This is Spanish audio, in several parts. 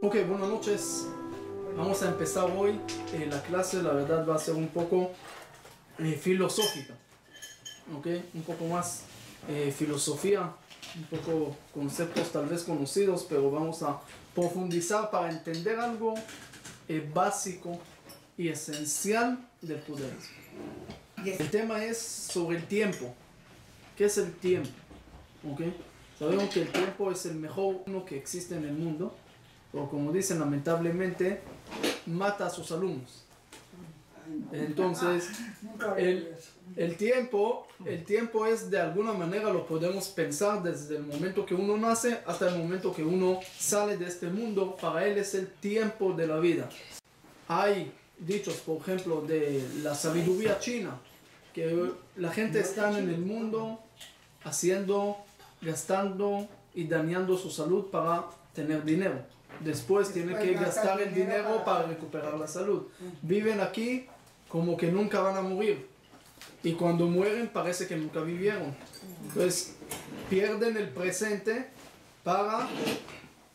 Ok, buenas noches. Vamos a empezar hoy. La clase, la verdad, va a ser un poco filosófica. Ok, un poco más filosofía, un poco conceptos tal vez conocidos, pero vamos a profundizar para entender algo básico y esencial del judaísmo. El tema es sobre el tiempo. ¿Qué es el tiempo? Okay. Sabemos que el tiempo es el mejor uno que existe en el mundo, pero como dicen, lamentablemente mata a sus alumnos. Entonces el tiempo es, de alguna manera lo podemos pensar desde el momento que uno nace hasta el momento que uno sale de este mundo. Para él es el tiempo de la vida. Hay dichos, por ejemplo, de la sabiduría china, que la gente está en el mundo haciendo, gastando y dañando su salud para tener dinero. Después tienen que gastar el dinero para recuperar la salud. Viven aquí como que nunca van a morir. Y cuando mueren parece que nunca vivieron. Entonces pierden el presente para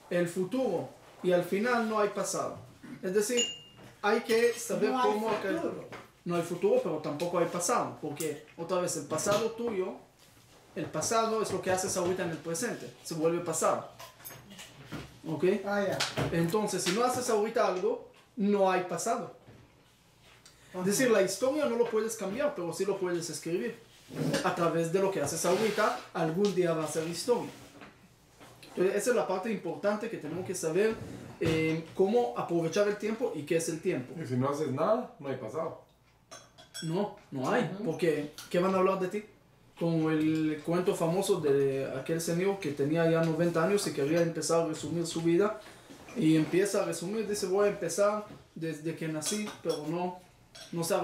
el futuro. Y al final no hay pasado. Es decir, hay que saber cómo... No hay futuro, pero tampoco hay pasado. Porque otra vez, el pasado tuyo, el pasado es lo que haces ahorita en el presente. Se vuelve pasado. ¿Ok? Entonces, si no haces ahorita algo, no hay pasado. Es decir, la historia no lo puedes cambiar, pero sí lo puedes escribir. A través de lo que haces ahorita, algún día va a ser historia. Entonces, esa es la parte importante que tenemos que saber, cómo aprovechar el tiempo y qué es el tiempo. Y si no haces nada, no hay pasado. No hay, porque ¿qué van a hablar de ti? Como el cuento famoso de aquel señor que tenía ya 90 años y quería empezar a resumir su vida, y empieza a resumir, dice: voy a empezar desde que nací, pero no se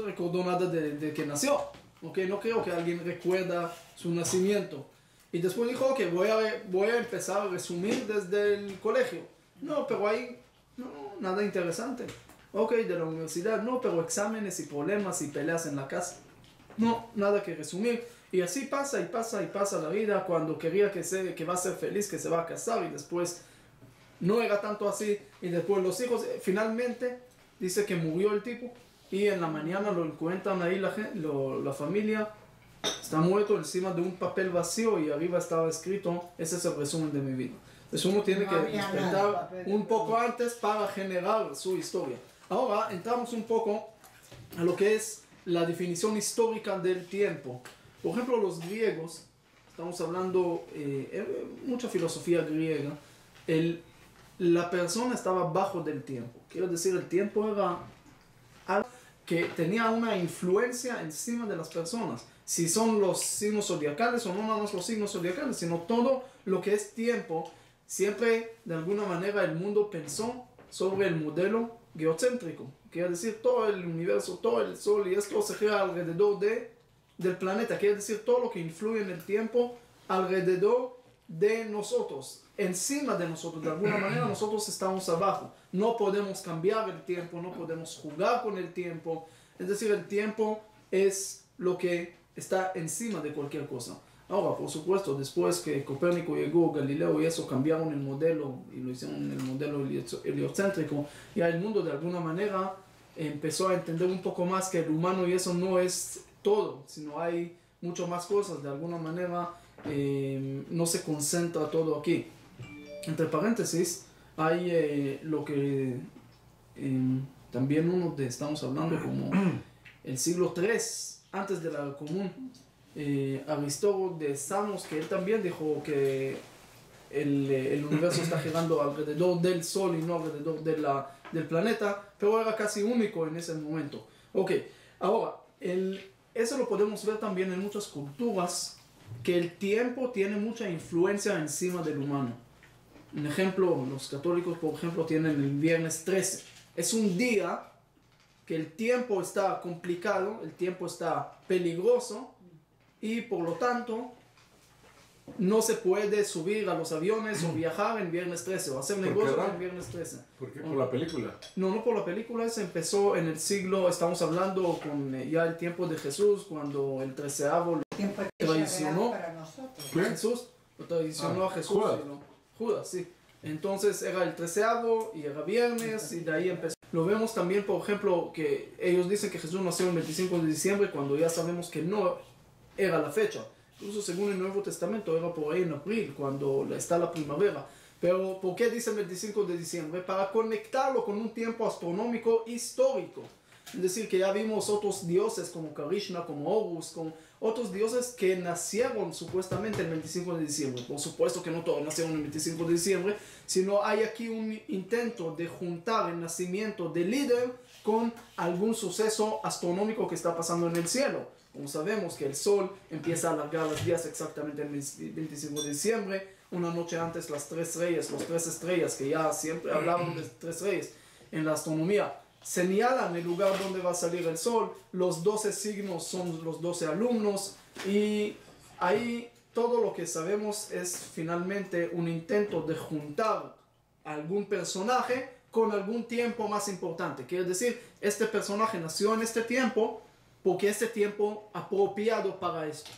recordó nada de que nació. Okay, no creo que alguien recuerda su nacimiento. Y después dijo: ok, voy a empezar a resumir desde el colegio. No, pero ahí nada interesante. Ok, de la universidad, no, pero exámenes y problemas y peleas en la casa. No, nada que resumir. Y así pasa y pasa y pasa la vida. Cuando quería que va a ser feliz, que se va a casar, y después no era tanto así. Y después los hijos, finalmente dice que murió el tipo. Y en la mañana lo encuentran ahí la familia. Está muerto encima de un papel vacío y arriba estaba escrito: ese es el resumen de mi vida. Entonces uno tiene que despertar un poco antes para generar su historia. Ahora entramos un poco a lo que es la definición histórica del tiempo. Por ejemplo, los griegos, estamos hablando mucha filosofía griega, la persona estaba bajo del tiempo. Quiero decir, el tiempo era algo que tenía una influencia encima de las personas. Si son los signos zodiacales o no nada más los signos zodiacales, sino todo lo que es tiempo. Siempre, de alguna manera, el mundo pensó sobre el modelo geocéntrico. Quiere decir, todo el universo, todo el sol y esto se gira alrededor del planeta. Quiere decir, todo lo que influye en el tiempo alrededor de nosotros, encima de nosotros. De alguna manera nosotros estamos abajo. No podemos cambiar el tiempo, no podemos jugar con el tiempo. Es decir, el tiempo es lo que está encima de cualquier cosa. Ahora, por supuesto, después que Copérnico llegó, Galileo y eso, cambiaron el modelo y lo hicieron el modelo heliocéntrico, y el mundo de alguna manera empezó a entender un poco más que el humano y eso no es todo, sino hay mucho más cosas. De alguna manera no se concentra todo aquí. Entre paréntesis, hay lo que también estamos hablando como el siglo III antes de la era común. Aristóteles de Samos, que él también dijo que el universo está girando alrededor del Sol y no alrededor del planeta, pero era casi único en ese momento. Ok, ahora, eso lo podemos ver también en muchas culturas, que el tiempo tiene mucha influencia encima del humano. Un ejemplo, los católicos, por ejemplo, tienen el viernes 13. Es un día que el tiempo está complicado, el tiempo está peligroso, y por lo tanto no se puede subir a los aviones o viajar en viernes 13 o hacer negocios en viernes 13. ¿Por qué? ¿Por la película? No por la película. Se empezó en el siglo, estamos hablando con ya el tiempo de Jesús, cuando el 13avo lo traicionó. ¿Qué? Jesús lo traicionó a Jesús. Judas. Judas, sí. Entonces era el 13avo y era viernes y de ahí empezó. Lo vemos también, por ejemplo, que ellos dicen que Jesús nació el 25 de diciembre cuando ya sabemos que no era la fecha. Incluso según el Nuevo Testamento era por ahí en abril, cuando está la primavera. Pero ¿por qué dice el 25 de diciembre? Para conectarlo con un tiempo astronómico histórico. Es decir, que ya vimos otros dioses como Krishna, como Horus, como otros dioses que nacieron supuestamente el 25 de diciembre. Por supuesto que no todos nacieron el 25 de diciembre, sino hay aquí un intento de juntar el nacimiento del líder con algún suceso astronómico que está pasando en el cielo. Como sabemos que el sol empieza a alargar los días exactamente el 25 de diciembre, una noche antes las tres reyes, los tres estrellas, que ya siempre hablaban de tres reyes en la astronomía, señalan el lugar donde va a salir el sol, los 12 signos son los 12 alumnos, y ahí todo lo que sabemos es finalmente un intento de juntar algún personaje con algún tiempo más importante. Quiere decir, este personaje nació en este tiempo porque este tiempo apropiado para esto.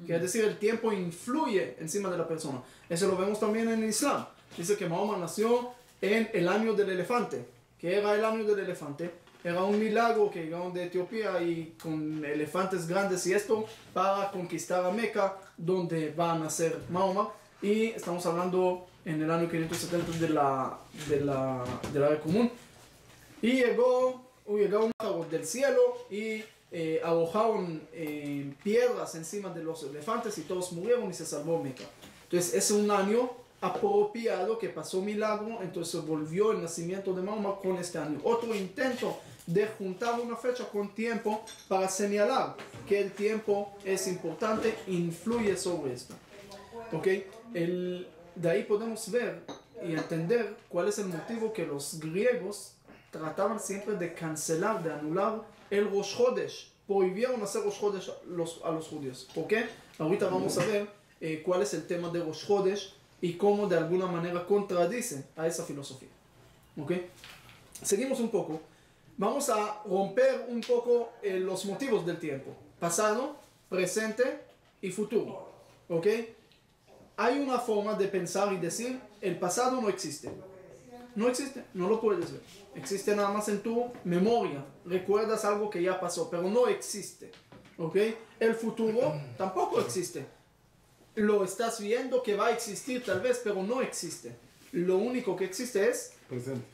Quiere decir, el tiempo influye encima de la persona. Eso lo vemos también en el Islam. Dice que Mahoma nació en el año del elefante. ¿Qué era el año del elefante? Era un milagro que llegaron de Etiopía y con elefantes grandes y esto para conquistar a Meca, donde va a nacer Mahoma. Y estamos hablando en el año 570 de la era común. Y llegó un pájaro del cielo y arrojaron piedras encima de los elefantes y todos murieron y se salvó Meca. Entonces es un año apropiado que pasó milagro, entonces volvió el nacimiento de Mahoma con este año. Otro intento de juntar una fecha con tiempo para señalar que el tiempo es importante, influye sobre esto. ¿Okay? De ahí podemos ver y entender cuál es el motivo que los griegos trataban siempre de cancelar, de anular el Rosh Chodesh. Prohibieron hacer Rosh Chodesh a los judíos. ¿Por qué? Ahorita vamos a ver cuál es el tema de Rosh Chodesh y cómo de alguna manera contradice a esa filosofía. ¿Okay? Seguimos un poco. Vamos a romper un poco los motivos del tiempo. Pasado, presente y futuro. ¿Okay? Hay una forma de pensar y decir, el pasado no existe. No existe, no lo puedes ver. Existe nada más en tu memoria. Recuerdas algo que ya pasó, pero no existe. ¿Ok? El futuro tampoco existe. Lo estás viendo que va a existir tal vez, pero no existe. Lo único que existe es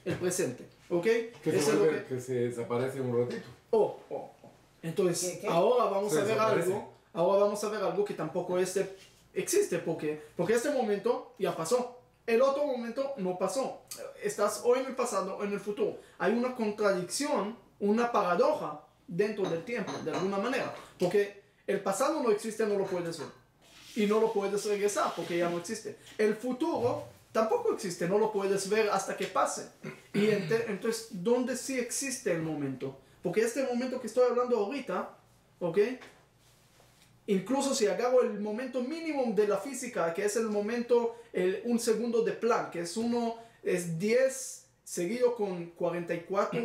el presente. ¿Ok? Que se desaparece un ratito. Entonces, ¿Qué? ahora vamos a ver algo. Ahora vamos a ver algo que tampoco existe. Porque este momento ya pasó. El otro momento no pasó. Estás o en el pasado o en el futuro. Hay una contradicción, una paradoja dentro del tiempo, de alguna manera. Porque el pasado no existe, no lo puedes ver. Y no lo puedes regresar porque ya no existe. El futuro tampoco existe, no lo puedes ver hasta que pase. Y entonces, ¿dónde sí existe el momento? Porque este momento que estoy hablando ahorita, ¿ok? Incluso si agarro el momento mínimo de la física, que es el momento, un segundo de Planck, que es 10 seguido con 44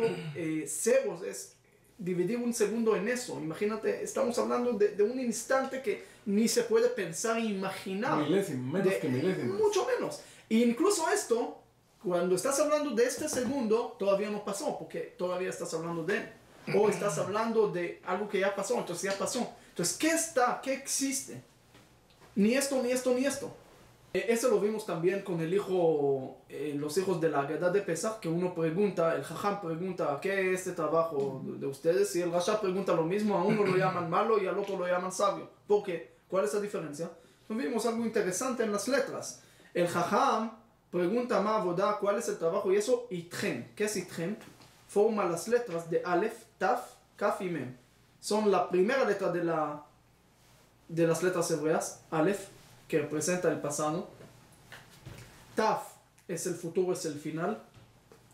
ceros, es dividir un segundo en eso. Imagínate, estamos hablando de un instante que ni se puede pensar e imaginar. Menos que milésimas. Mucho menos. E incluso esto, cuando estás hablando de este segundo, todavía no pasó, porque todavía estás hablando de él. O estás hablando de algo que ya pasó, entonces ya pasó. Entonces, ¿qué existe? Ni esto, ni esto, ni esto. Eso lo vimos también con los hijos de la Haggadah de Pesach, que uno pregunta, el Jajam pregunta, ¿qué es este trabajo de ustedes? Y el Rasha pregunta lo mismo, a uno lo llaman malo y al otro lo llaman sabio. ¿Por qué? ¿Cuál es la diferencia? Entonces vimos algo interesante en las letras. El Jajam pregunta a Ma'avodah, ¿cuál es el trabajo? Y eso, Itchem. ¿Qué es Itchem? Forma las letras de Aleph, Taf, Kaf y Mem. Son la primera letra de las letras hebreas, Aleph, que representa el pasado. Taf es el futuro, es el final.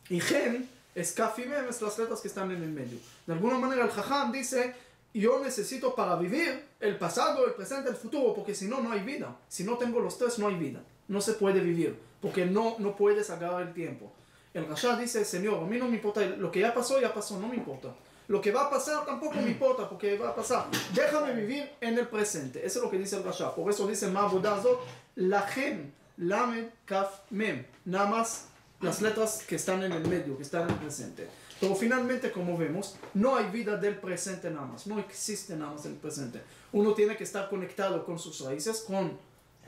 Y Gen es Kaf y Mem, es las letras que están en el medio. De alguna manera el Jajam dice, yo necesito para vivir el pasado, el presente, el futuro, porque si no, no hay vida. Si no tengo los tres, no hay vida. No se puede vivir, porque no puedes agarrar el tiempo. El Rasha dice, Señor, a mí no me importa, lo que ya pasó, no me importa. Lo que va a pasar tampoco me importa, porque va a pasar. Déjame vivir en el presente. Eso es lo que dice el Rasha. Por eso dice Ma'avodah Zot, Lachem Lamed, Kaf, Mem. Nada más las letras que están en el medio, que están en el presente. Pero finalmente, como vemos, no hay vida del presente nada más. No existe nada más el presente. Uno tiene que estar conectado con sus raíces, con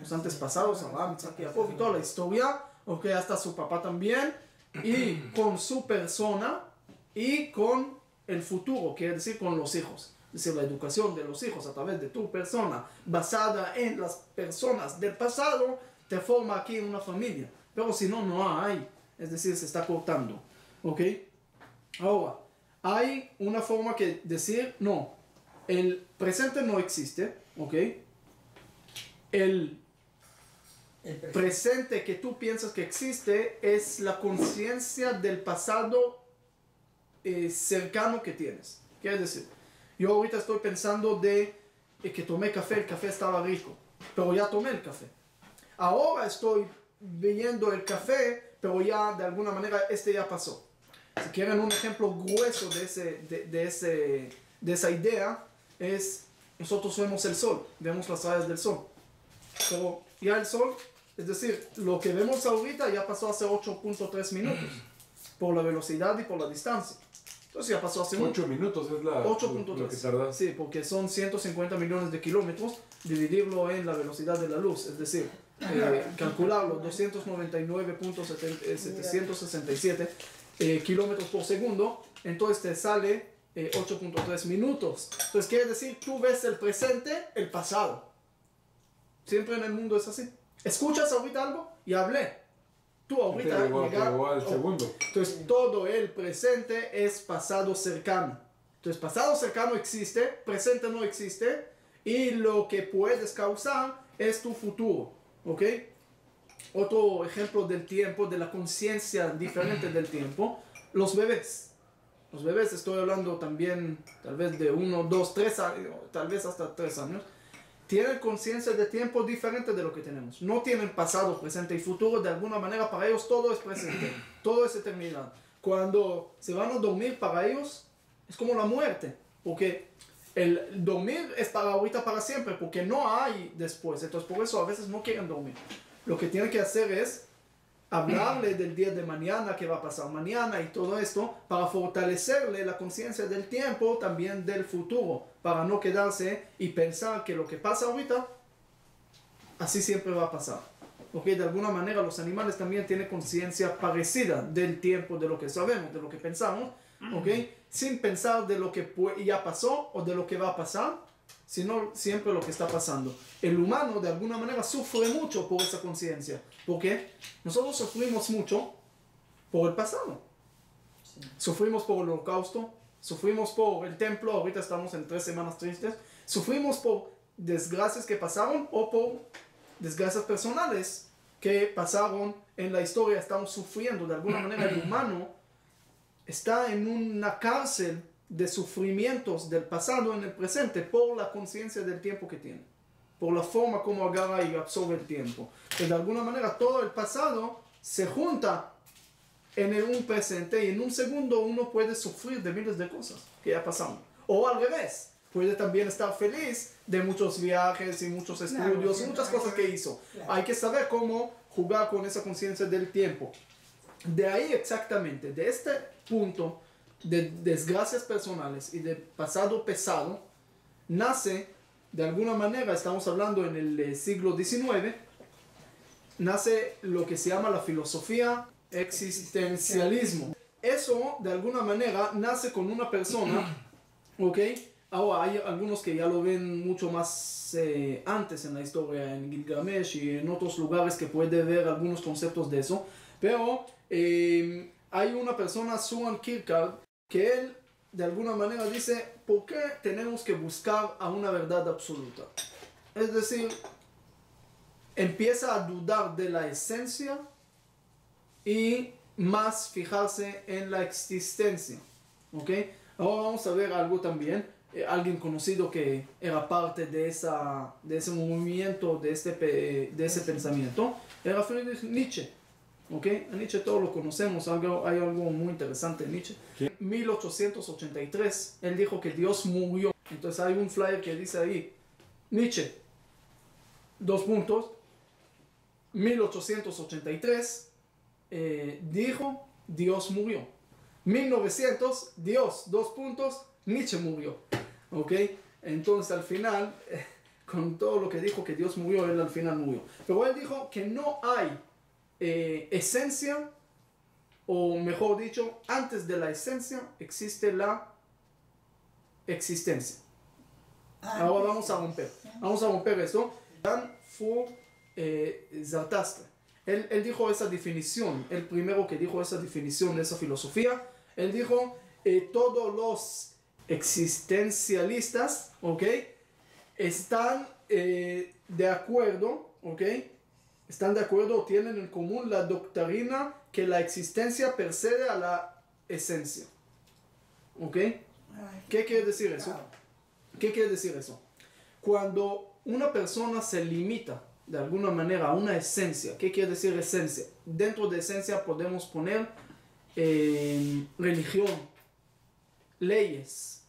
los antepasados, Abraham, Isaac y Jacob y toda la historia, okay, hasta su papá también, y con su persona y con el futuro, quiere decir con los hijos. Es decir, la educación de los hijos a través de tu persona, basada en las personas del pasado, te forma aquí una familia. Pero si no, no hay. Es decir, se está cortando. ¿Ok? Ahora, hay una forma que decir, no, el presente no existe. ¿Ok? El presente que tú piensas que existe es la conciencia del pasado cercano que tienes. Quiere decir, yo ahorita estoy pensando de que tomé café, el café estaba rico, pero ya tomé el café. Ahora estoy viendo el café, pero ya de alguna manera ya pasó. Si quieren un ejemplo grueso de esa idea, es nosotros vemos el sol, vemos las rayas del sol. Pero ya el sol, es decir, lo que vemos ahorita ya pasó hace 8.3 minutos, por la velocidad y por la distancia. Entonces ya pasó hace 8 minutos es lo que tarda. Sí, porque son 150 millones de kilómetros, dividirlo en la velocidad de la luz, es decir, calcularlo 299.767 kilómetros por segundo, entonces te sale 8.3 minutos. Entonces quiere decir, tú ves el presente, el pasado. Siempre en el mundo es así. ¿Escuchas ahorita algo? Y hablé. Tú ahorita llegó al segundo. Entonces todo el presente es pasado cercano. Entonces pasado cercano existe, presente no existe, y lo que puedes causar es tu futuro. ¿Ok? Otro ejemplo del tiempo, de la conciencia diferente del tiempo, los bebés. Los bebés, estoy hablando también tal vez de 1, 2, 3 años, tal vez hasta 3 años, tienen conciencia de tiempo diferente de lo que tenemos. No tienen pasado, presente y futuro. De alguna manera para ellos todo es presente, todo es eternidad. Cuando se van a dormir, para ellos es como la muerte, porque el dormir es para ahorita, para siempre, porque no hay después. Entonces por eso a veces no quieren dormir. Lo que tienen que hacer es hablarle del día de mañana, qué va a pasar mañana y todo esto, para fortalecerle la conciencia del tiempo, también del futuro, para no quedarse y pensar que lo que pasa ahorita, así siempre va a pasar. Porque de alguna manera los animales también tienen conciencia parecida del tiempo, de lo que sabemos, de lo que pensamos, ¿okay? Sin pensar de lo que ya pasó o de lo que va a pasar, sino siempre lo que está pasando. El humano de alguna manera sufre mucho por esa conciencia, porque nosotros sufrimos mucho por el pasado. Sí. Sufrimos por el holocausto, sufrimos por el templo, ahorita estamos en 3 semanas tristes, sufrimos por desgracias que pasaron o por desgracias personales que pasaron en la historia. Estamos sufriendo, de alguna manera el humano está en una cárcel de sufrimientos del pasado en el presente por la conciencia del tiempo que tiene, por la forma como agarra y absorbe el tiempo. Pues de alguna manera todo el pasado se junta en un presente y en un segundo uno puede sufrir de miles de cosas que ya pasaron. O al revés, puede también estar feliz de muchos viajes y muchos estudios y muchas cosas que hizo. Hay que saber cómo jugar con esa conciencia del tiempo. De ahí exactamente, de este punto de desgracias personales y de pasado pesado, nace, de alguna manera, estamos hablando en el siglo XIX, nace lo que se llama la filosofía existencialismo. Eso, de alguna manera, nace con una persona, ¿ok? Ahora, hay algunos que ya lo ven mucho más antes en la historia, en Gilgamesh y en otros lugares que puede ver algunos conceptos de eso, pero hay una persona, Søren Kierkegaard, que él de alguna manera dice, ¿por qué tenemos que buscar a una verdad absoluta? Es decir, empieza a dudar de la esencia y más fijarse en la existencia. ¿Ok? Ahora vamos a ver algo también. Alguien conocido que era parte de ese movimiento, de ese pensamiento, era Friedrich Nietzsche. ¿Okay? A Nietzsche todos lo conocemos, hay algo muy interesante en Nietzsche. En 1883, él dijo que Dios murió. Entonces hay un flyer que dice ahí, Nietzsche, 2 puntos, 1883 dijo Dios murió. 1900 Dios, Nietzsche murió. ¿Ok? Entonces al final, con todo lo que dijo que Dios murió, él al final murió. Pero él dijo que no hay esencia, o mejor dicho, antes de la esencia existe la existencia. Ahora vamos a romper esto. Dan fue Zaratustra. Él dijo esa definición, el primero que dijo esa definición de esa filosofía. Él dijo, todos los existencialistas, ¿ok?, están de acuerdo, ¿ok?, están de acuerdo o tienen en común la doctrina que la existencia precede a la esencia. ¿Ok? ¿Qué quiere decir eso? ¿Qué quiere decir eso? Cuando una persona se limita de alguna manera a una esencia, ¿qué quiere decir esencia? Dentro de esencia podemos poner religión, leyes,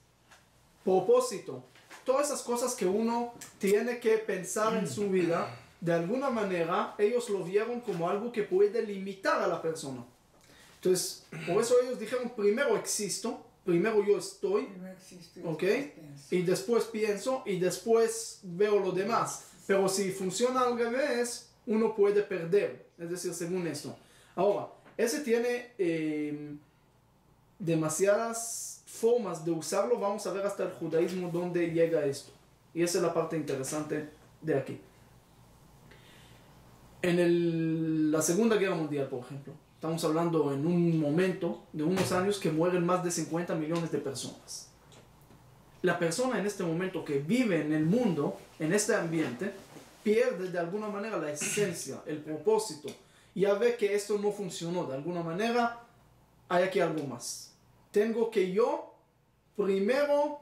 propósito, todas esas cosas que uno tiene que pensar en su vida. De alguna manera ellos lo vieron como algo que puede limitar a la persona. Entonces, por eso ellos dijeron, primero existo, primero yo estoy, ¿ok?, y después pienso y después veo lo demás. Pero si funciona al revés, uno puede perder, es decir, según esto. Ahora, ese tiene demasiadas formas de usarlo. Vamos a ver hasta el judaísmo dónde llega esto. Y esa es la parte interesante de aquí. En la Segunda Guerra Mundial, por ejemplo, estamos hablando en un momento de unos años que mueren más de 50 millones de personas. La persona en este momento que vive en el mundo, en este ambiente, pierde de alguna manera la esencia, el propósito. Ya ve que esto no funcionó, de alguna manera hay aquí algo más. Tengo que yo primero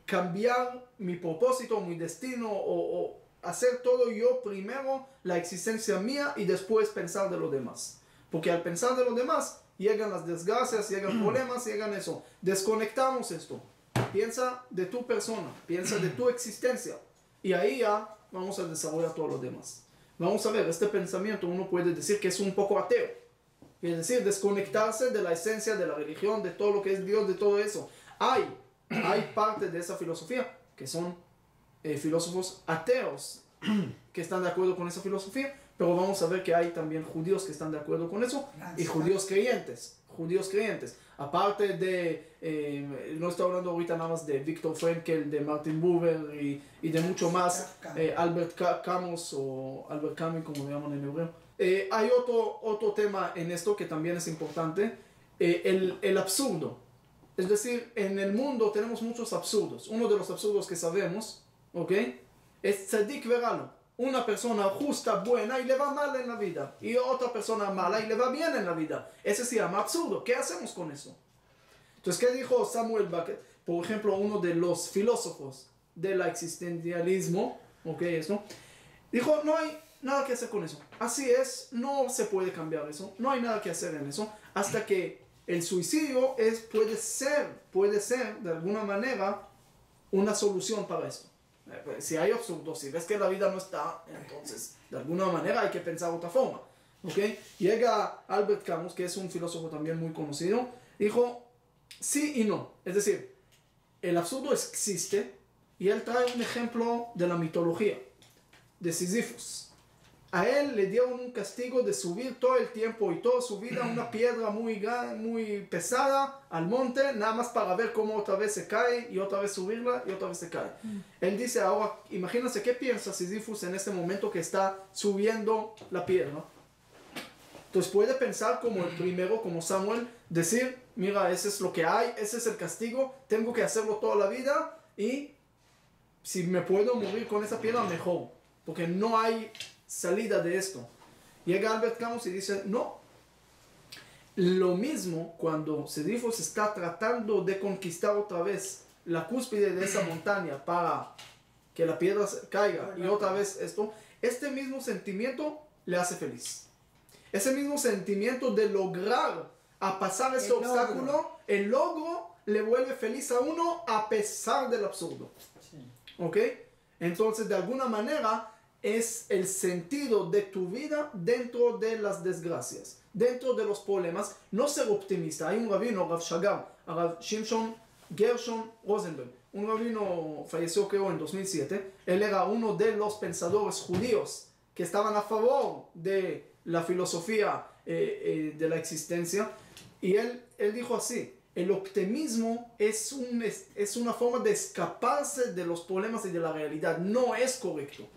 cambiar mi propósito, mi destino o hacer todo yo primero, la existencia mía, y después pensar de lo demás. Porque al pensar de lo demás, llegan las desgracias, llegan problemas, llegan eso. Desconectamos esto. Piensa de tu persona, piensa de tu existencia. Y ahí ya vamos a desarrollar todo lo demás. Vamos a ver, este pensamiento uno puede decir que es un poco ateo. Es decir, desconectarse de la esencia, de la religión, de todo lo que es Dios, de todo eso. Hay parte de esa filosofía que son filósofos ateos que están de acuerdo con esa filosofía, pero vamos a ver que hay también judíos que están de acuerdo con eso, y judíos creyentes. Aparte de, no estoy hablando ahorita nada más de Viktor Frankl, de Martin Buber y de mucho más, Albert Camus o Albert Camus, como le llaman en hebreo. Hay otro tema en esto que también es importante, el absurdo. Es decir, en el mundo tenemos muchos absurdos. Uno de los absurdos que sabemos, ¿ok?, es tzadik veralo. Una persona justa, buena, y le va mal en la vida. Y otra persona mala y le va bien en la vida. Ese se llama absurdo. ¿Qué hacemos con eso? Entonces, ¿qué dijo Samuel Beckett? Por ejemplo, uno de los filósofos del existencialismo, ¿ok?, eso, dijo, no hay nada que hacer con eso. Así es, no se puede cambiar eso. No hay nada que hacer en eso. Hasta que el suicidio puede ser de alguna manera una solución para esto. Si hay absurdo, si ves que la vida no está, entonces de alguna manera hay que pensar otra forma. ¿Okay? Llega Albert Camus, que es un filósofo también muy conocido, dijo sí y no. Es decir, el absurdo existe, y él trae un ejemplo de la mitología, de Sísifos. A él le dieron un castigo de subir todo el tiempo y toda su vida una piedra muy pesada al monte, nada más para ver cómo otra vez se cae y otra vez subirla y otra vez se cae. Él dice ahora, imagínense qué piensa Sísifos en este momento que está subiendo la piedra. Entonces puede pensar como el primero, como Samuel, decir, mira, ese es lo que hay, ese es el castigo, tengo que hacerlo toda la vida, y si me puedo morir con esa piedra, mejor, porque no hay salida de esto. Llega Albert Camus y dice, no. Lo mismo cuando Sísifos está tratando de conquistar otra vez la cúspide de esa montaña para que la piedra caiga, y otra vez esto, este mismo sentimiento le hace feliz. Ese mismo sentimiento de lograr a pasar ese obstáculo, el logro le vuelve feliz a uno a pesar del absurdo. ¿Ok? Entonces, de alguna manera, es el sentido de tu vida dentro de las desgracias, dentro de los problemas. No ser optimista. Hay un rabino, Rav Shagar, Rav Shimshon Gershon Rosenberg, un rabino falleció creo en 2007. Él era uno de los pensadores judíos que estaban a favor de la filosofía de la existencia, y él dijo así: el optimismo es una forma de escaparse de los problemas y de la realidad. No es correcto.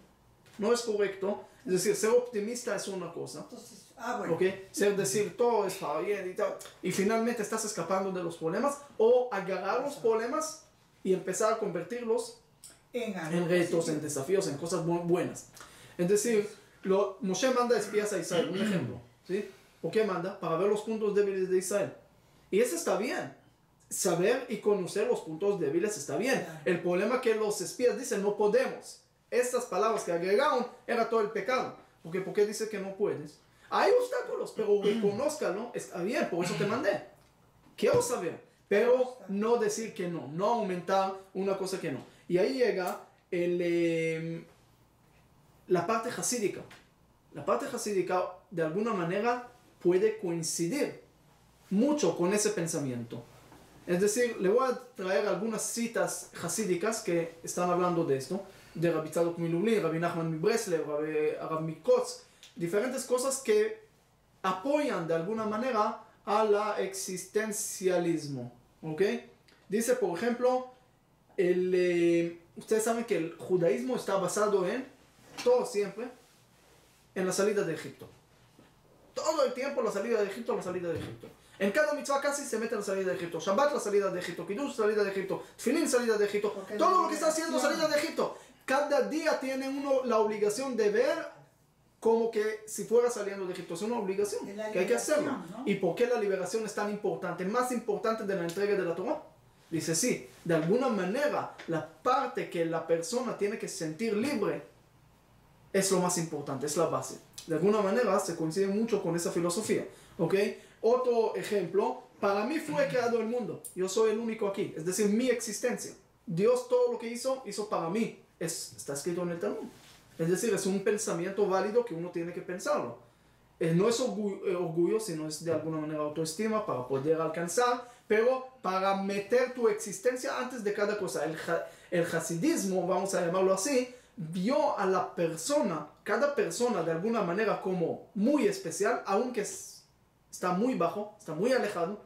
No es correcto. Es decir, ser optimista es una cosa. Entonces, bueno. ¿Okay? Decir todo está bien y tal. Y finalmente estás escapando de los problemas. O agarrar los problemas y empezar a convertirlos en retos, en desafíos, en cosas buenas. Es decir, Moshe manda espías a Israel. Un ejemplo. ¿Sí? ¿Por qué manda? Para ver los puntos débiles de Israel. Y eso está bien. Saber y conocer los puntos débiles está bien. El problema es que los espías dicen: no podemos. Estas palabras que agregaron era todo el pecado. ¿Por qué dice que no puedes? Hay obstáculos, pero reconózcalo. Está bien, por eso te mandé. Quiero saber. Pero no decir que no. No aumentar una cosa que no. Y ahí llega la parte jasídica. La parte jasídica, de alguna manera, puede coincidir mucho con ese pensamiento. Es decir, le voy a traer algunas citas jasídicas que están hablando de esto, de Rabbi Tzadok Milubli, Rabbi Nachman Mibreslev, Rabbi Mikotz, diferentes cosas que apoyan de alguna manera a la existencialismo. ¿Ok? Dice, por ejemplo, ustedes saben que el judaísmo está basado todo siempre, en la salida de Egipto. Todo el tiempo la salida de Egipto, la salida de Egipto. En cada mitzvah casi se mete la salida de Egipto. Shabbat, la salida de Egipto. Kiddush, salida de Egipto. Tefilín, salida de Egipto. Todo lo que está haciendo, salida de Egipto. Cada día tiene uno la obligación de ver como que si fuera saliendo de Egipto. Es una obligación que hay que hacerlo. ¿No? ¿Y por qué la liberación es tan importante? Más importante de la entrega de la Torah. Dice, sí, de alguna manera la parte que la persona tiene que sentir libre es lo más importante, es la base. De alguna manera se coincide mucho con esa filosofía. ¿Ok? Otro ejemplo: para mí fue creado el mundo. Yo soy el único aquí. Es decir, mi existencia. Dios todo lo que hizo para mí. Está escrito en el Talmud. Es decir, es un pensamiento válido que uno tiene que pensarlo. No es orgullo, sino es de alguna manera autoestima para poder alcanzar, pero para meter tu existencia antes de cada cosa. El hasidismo, vamos a llamarlo así, vio a la persona, cada persona de alguna manera como muy especial, aunque está muy bajo, está muy alejado,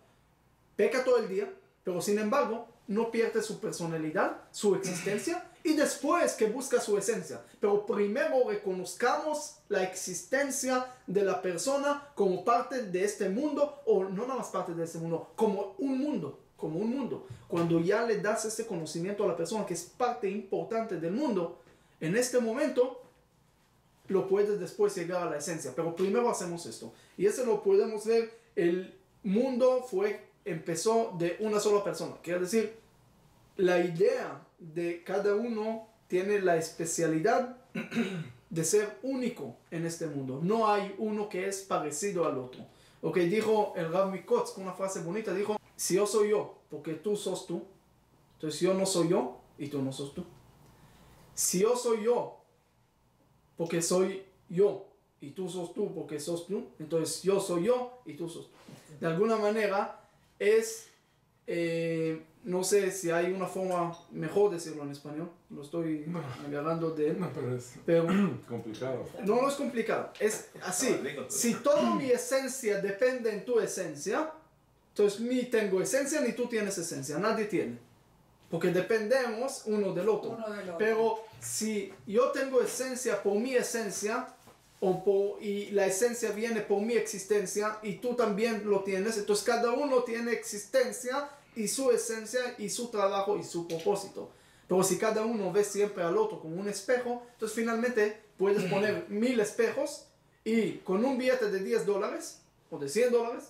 peca todo el día, pero sin embargo no pierde su personalidad, su existencia, y después que busca su esencia. Pero primero reconozcamos la existencia de la persona como parte de este mundo, o no nada más parte de este mundo, como un mundo. Cuando ya le das ese conocimiento a la persona que es parte importante del mundo, en este momento lo puedes después llegar a la esencia, pero primero hacemos esto. Y eso lo podemos ver: el mundo empezó de una sola persona. Quiere decir, la idea de cada uno tiene la especialidad de ser único en este mundo. No hay uno que es parecido al otro. Ok, dijo el Rav Mikotz con una frase bonita, dijo: si yo soy yo, porque tú sos tú, entonces yo no soy yo y tú no sos tú. Si yo soy yo, porque soy yo, y tú sos tú porque sos tú, entonces yo soy yo y tú sos tú. De alguna manera es, no sé si hay una forma mejor de decirlo en español, lo estoy agarrando de él. No, pero es complicado. No es complicado, es así. Si toda mi esencia depende en tu esencia, entonces ni tengo esencia ni tú tienes esencia, nadie tiene. Porque dependemos uno del otro. Pero si yo tengo esencia por mi esencia, y la esencia viene por mi existencia, y tú también lo tienes, entonces cada uno tiene existencia y su esencia y su trabajo y su propósito. Pero si cada uno ve siempre al otro como un espejo, entonces finalmente puedes poner 1000 espejos y con un billete de $10 o de $100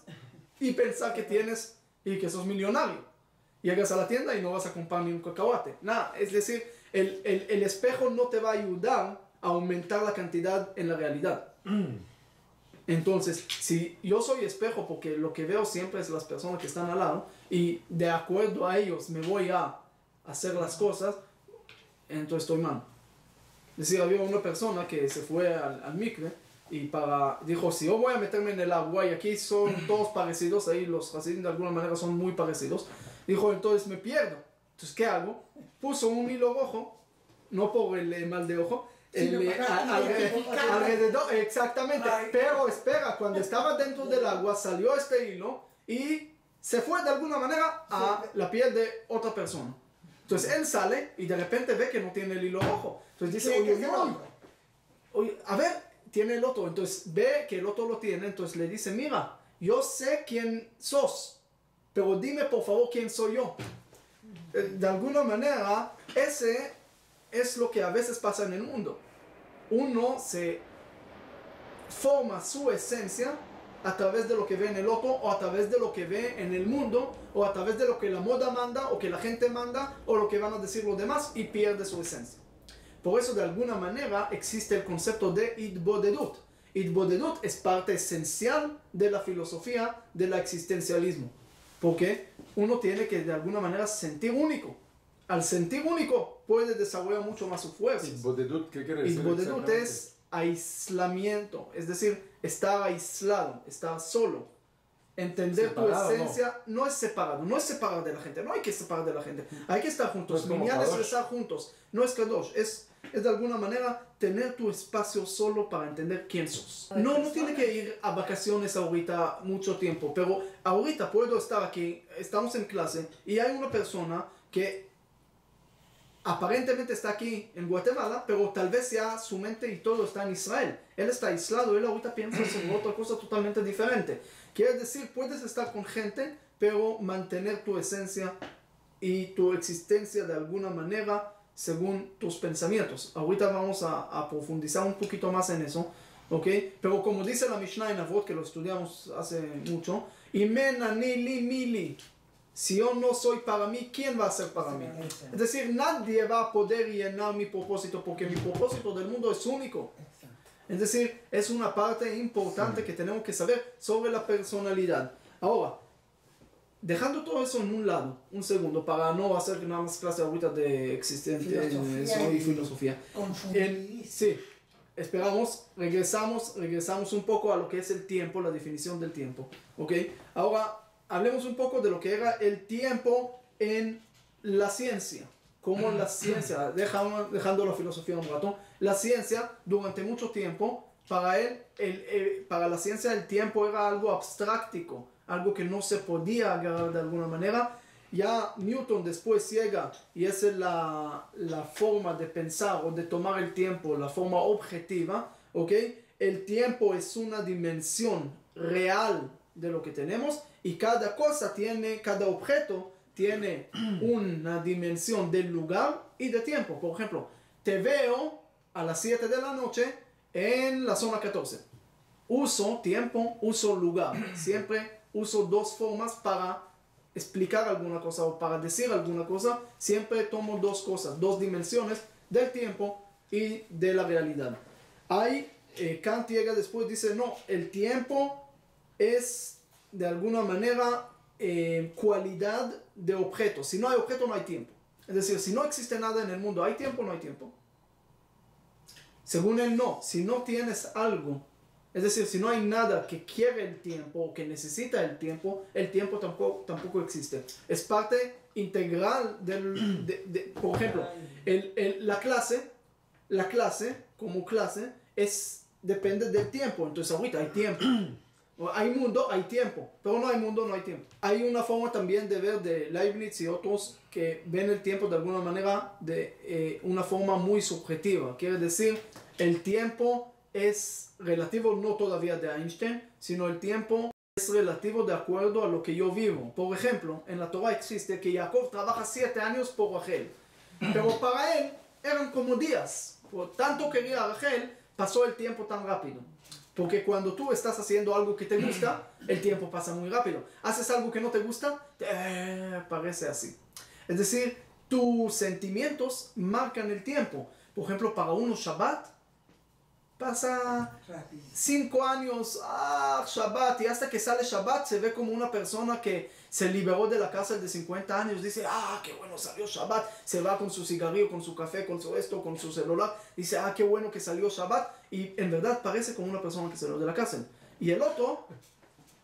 y pensar que tienes y que sos millonario. Llegas a la tienda y no vas a comprar ni un cacahuate. Nada, es decir, el espejo no te va a ayudar a aumentar la cantidad en la realidad. Entonces, si yo soy espejo porque lo que veo siempre es las personas que están al lado y de acuerdo a ellos me voy a hacer las cosas, entonces estoy mal. Es decir, había una persona que se fue al mikve y dijo, si yo voy a meterme en el agua y aquí son todos parecidos, ahí los hasidim de alguna manera son muy parecidos, dijo, entonces me pierdo. Entonces, ¿qué hago? Puso un hilo rojo, no por el mal de ojo, alrededor, exactamente, pero espera, cuando estaba dentro del agua salió este hilo y se fue de alguna manera a la piel de otra persona. Entonces él sale y de repente ve que no tiene el hilo rojo. Entonces dice, oye, a ver, tiene el otro. Entonces ve que el otro lo tiene, entonces le dice, mira, yo sé quién sos, pero dime por favor quién soy yo. De alguna manera, ese es lo que a veces pasa en el mundo. Uno se forma su esencia a través de lo que ve en el otro, o a través de lo que ve en el mundo, o a través de lo que la moda manda, o que la gente manda, o lo que van a decir los demás, y pierde su esencia. Por eso, de alguna manera, existe el concepto de Itbodedut. Itbodedut es parte esencial de la filosofía del existencialismo, porque uno tiene que de alguna manera sentir único. Al sentir único puede desarrollar mucho más su fuerza. Itbodedut, ¿qué quiere decir? Itbodedut es aislamiento, es decir, estar aislado, estar solo. Entender separado, tu esencia no es separado, no es separar de la gente, no hay que separar de la gente, hay que estar juntos, minyan es estar juntos, no es kadosh, es de alguna manera tener tu espacio solo para entender quién sos. No tiene que ir a vacaciones ahorita mucho tiempo, pero ahorita puedo estar aquí, estamos en clase y hay una persona que aparentemente está aquí en Guatemala, pero tal vez ya su mente y todo está en Israel. Él está aislado, él ahorita piensa en otra cosa totalmente diferente. Quiere decir, puedes estar con gente, pero mantener tu esencia y tu existencia de alguna manera según tus pensamientos. Ahorita vamos a profundizar un poquito más en eso, ¿ok? Pero como dice la Mishnah en Avot, que lo estudiamos hace mucho, Imen ani li mili. Si yo no soy para mí, ¿quién va a ser para mí? Es decir, nadie va a poder llenar mi propósito porque mi propósito del mundo es único. Es decir, es una parte importante que tenemos que saber sobre la personalidad. Ahora, dejando todo eso en un lado, un segundo, para no hacer nada más clase ahorita de existencia y filosofía. Sí, esperamos, regresamos un poco a lo que es el tiempo, la definición del tiempo. ¿Ok? Ahora, hablemos un poco de lo que era el tiempo en la ciencia. Como la ciencia, dejando la filosofía un rato, la ciencia durante mucho tiempo, para la ciencia el tiempo era algo abstractico, algo que no se podía agarrar de alguna manera. Ya Newton después llega y esa es la forma de pensar o de tomar el tiempo, la forma objetiva, ¿ok? El tiempo es una dimensión real de lo que tenemos y cada objeto tiene una dimensión del lugar y de tiempo. Por ejemplo, te veo a las 7 de la noche en la zona 14. Uso tiempo, uso lugar. Siempre uso dos formas para explicar alguna cosa o para decir alguna cosa. Siempre tomo dos cosas, dos dimensiones del tiempo y de la realidad. Kant llega después, dice, no, el tiempo es de alguna manera cualidad de objeto. Si no hay objeto, no hay tiempo. Es decir, si no existe nada en el mundo, ¿hay tiempo o no hay tiempo? Según él, no. Si no tienes algo, es decir, si no hay nada que quiere el tiempo o que necesita el tiempo tampoco existe. Es parte integral por ejemplo, la clase como clase depende del tiempo. Entonces ahorita hay tiempo. Hay mundo, hay tiempo, pero no hay mundo, no hay tiempo. Hay una forma también de ver de Leibniz y otros que ven el tiempo de alguna manera de una forma muy subjetiva. Quiere decir, el tiempo es relativo, no todavía de Einstein, sino el tiempo es relativo de acuerdo a lo que yo vivo. Por ejemplo, en la Torah existe que Jacob trabaja 7 años por Rachel, pero para él eran como días. Por tanto quería a Rachel, pasó el tiempo tan rápido. Porque cuando tú estás haciendo algo que te gusta, el tiempo pasa muy rápido. Haces algo que no te gusta, parece así. Es decir, tus sentimientos marcan el tiempo. Por ejemplo, para uno Shabbat pasa 5 años, Shabbat, y hasta que sale Shabbat se ve como una persona que se liberó de la cárcel de 50 años, dice, qué bueno salió Shabbat, se va con su cigarrillo, con su café, con su esto, con su celular, dice, qué bueno que salió Shabbat, y en verdad parece como una persona que salió de la cárcel. Y el otro,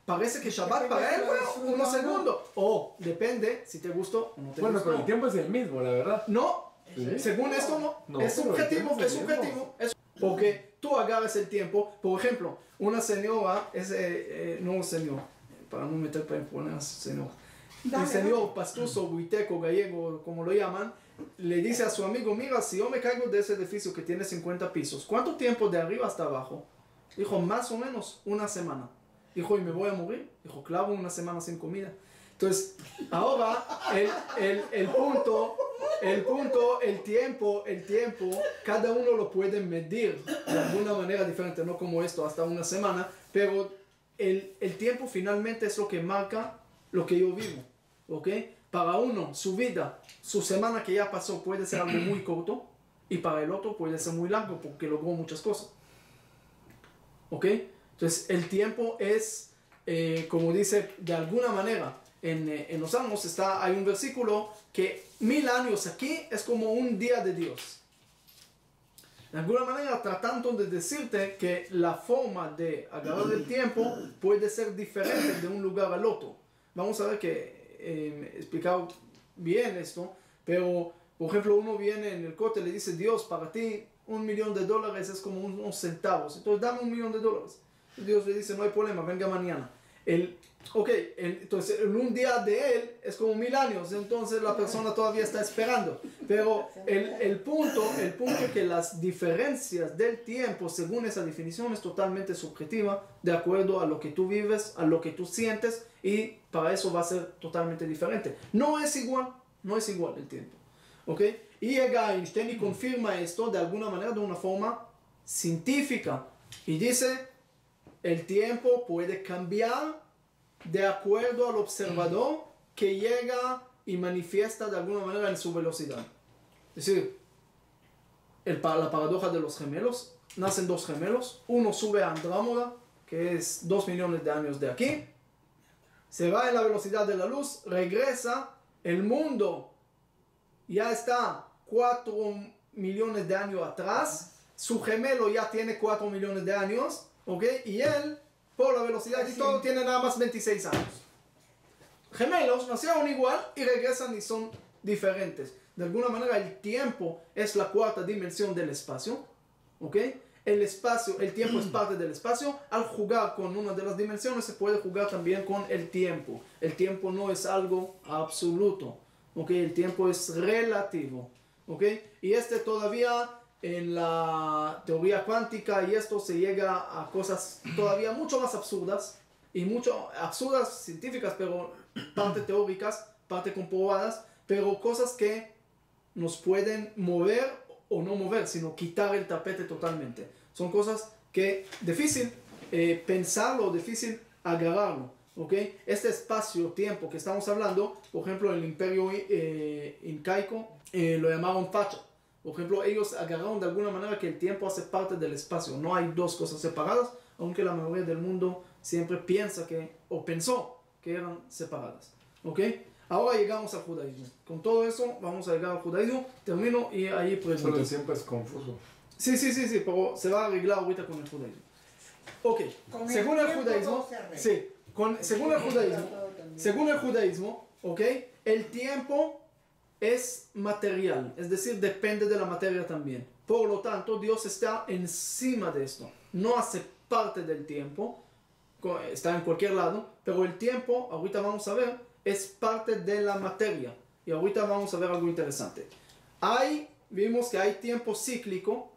parece que Shabbat para él fue unos segundos, o depende si te gustó o no te gustó. Bueno, pero el tiempo es el mismo, la verdad. No, ¿Sí? según esto no, es subjetivo, es subjetivo. Porque tú agarras el tiempo, por ejemplo, una señora, no señor, para no meter para poner señor, un señor pastuso, huiteco, gallego, como lo llaman, le dice a su amigo, mira, si yo me caigo de ese edificio que tiene 50 pisos, ¿cuánto tiempo de arriba hasta abajo? Dijo, más o menos una semana. Dijo, ¿y me voy a morir? Dijo, claro, una semana sin comida. Entonces, ahora el tiempo, cada uno lo puede medir de alguna manera diferente, no como esto, hasta una semana, pero el tiempo finalmente es lo que marca lo que yo vivo, ¿ok? Para uno, su vida, su semana que ya pasó puede ser algo muy corto, y para el otro puede ser muy largo porque logró muchas cosas, ¿ok? Entonces, el tiempo es, como dice, de alguna manera, en los Salmos hay un versículo que 1000 años aquí es como un día de Dios. De alguna manera tratando de decirte que la forma de agarrar el tiempo puede ser diferente de un lugar al otro. Vamos a ver que he explicado bien esto, pero por ejemplo uno viene en el corte y le dice, Dios, para ti $1.000.000 es como unos centavos, entonces dame $1.000.000. Dios le dice, no hay problema, venga mañana. Entonces un día de él es como 1000 años, entonces la persona todavía está esperando. Pero el punto es que las diferencias del tiempo, según esa definición, es totalmente subjetiva, de acuerdo a lo que tú vives, a lo que tú sientes, y para eso va a ser totalmente diferente. No es igual el tiempo. ¿Okay? Y llega Einstein y confirma esto de alguna manera, de una forma científica, y dice, el tiempo puede cambiar de acuerdo al observador que llega y manifiesta de alguna manera en su velocidad. Es decir, la paradoja de los gemelos, nacen dos gemelos, uno sube a Andrómeda, que es 2 millones de años de aquí, se va en la velocidad de la luz, regresa, el mundo ya está 4 millones de años atrás, su gemelo ya tiene 4 millones de años, ¿ok? Y él, por la velocidad y todo, tiene nada más 26 años. Gemelos nacieron igual y regresan y son diferentes. De alguna manera el tiempo es la cuarta dimensión del espacio, ¿ok? El tiempo es parte del espacio. Al jugar con una de las dimensiones se puede jugar también con el tiempo. El tiempo no es algo absoluto, ¿ok? El tiempo es relativo, ¿ok? Y todavía en la teoría cuántica y esto se llega a cosas todavía mucho más absurdas y absurdas científicas, pero parte teóricas, parte comprobadas, pero cosas que nos pueden mover o no mover, sino quitar el tapete totalmente. Son cosas que difícil pensarlo, difícil agarrarlo, ¿ok? Este espacio-tiempo que estamos hablando, por ejemplo, el imperio incaico lo llamaron facha. Por ejemplo, ellos agarraron de alguna manera que el tiempo hace parte del espacio. No hay dos cosas separadas, aunque la mayoría del mundo siempre piensa o pensó que eran separadas. ¿Ok? Ahora llegamos al judaísmo. Con todo eso vamos a llegar al judaísmo. Termino y ahí pregunto. Solo siempre es confuso. Sí, pero se va a arreglar ahorita con el judaísmo. Ok, según el judaísmo, según el judaísmo, ok, el tiempo es material, es decir, depende de la materia también. Por lo tanto, Dios está encima de esto. No hace parte del tiempo, está en cualquier lado, pero el tiempo, ahorita vamos a ver, es parte de la materia. Y ahorita vamos a ver algo interesante. Vimos que hay tiempo cíclico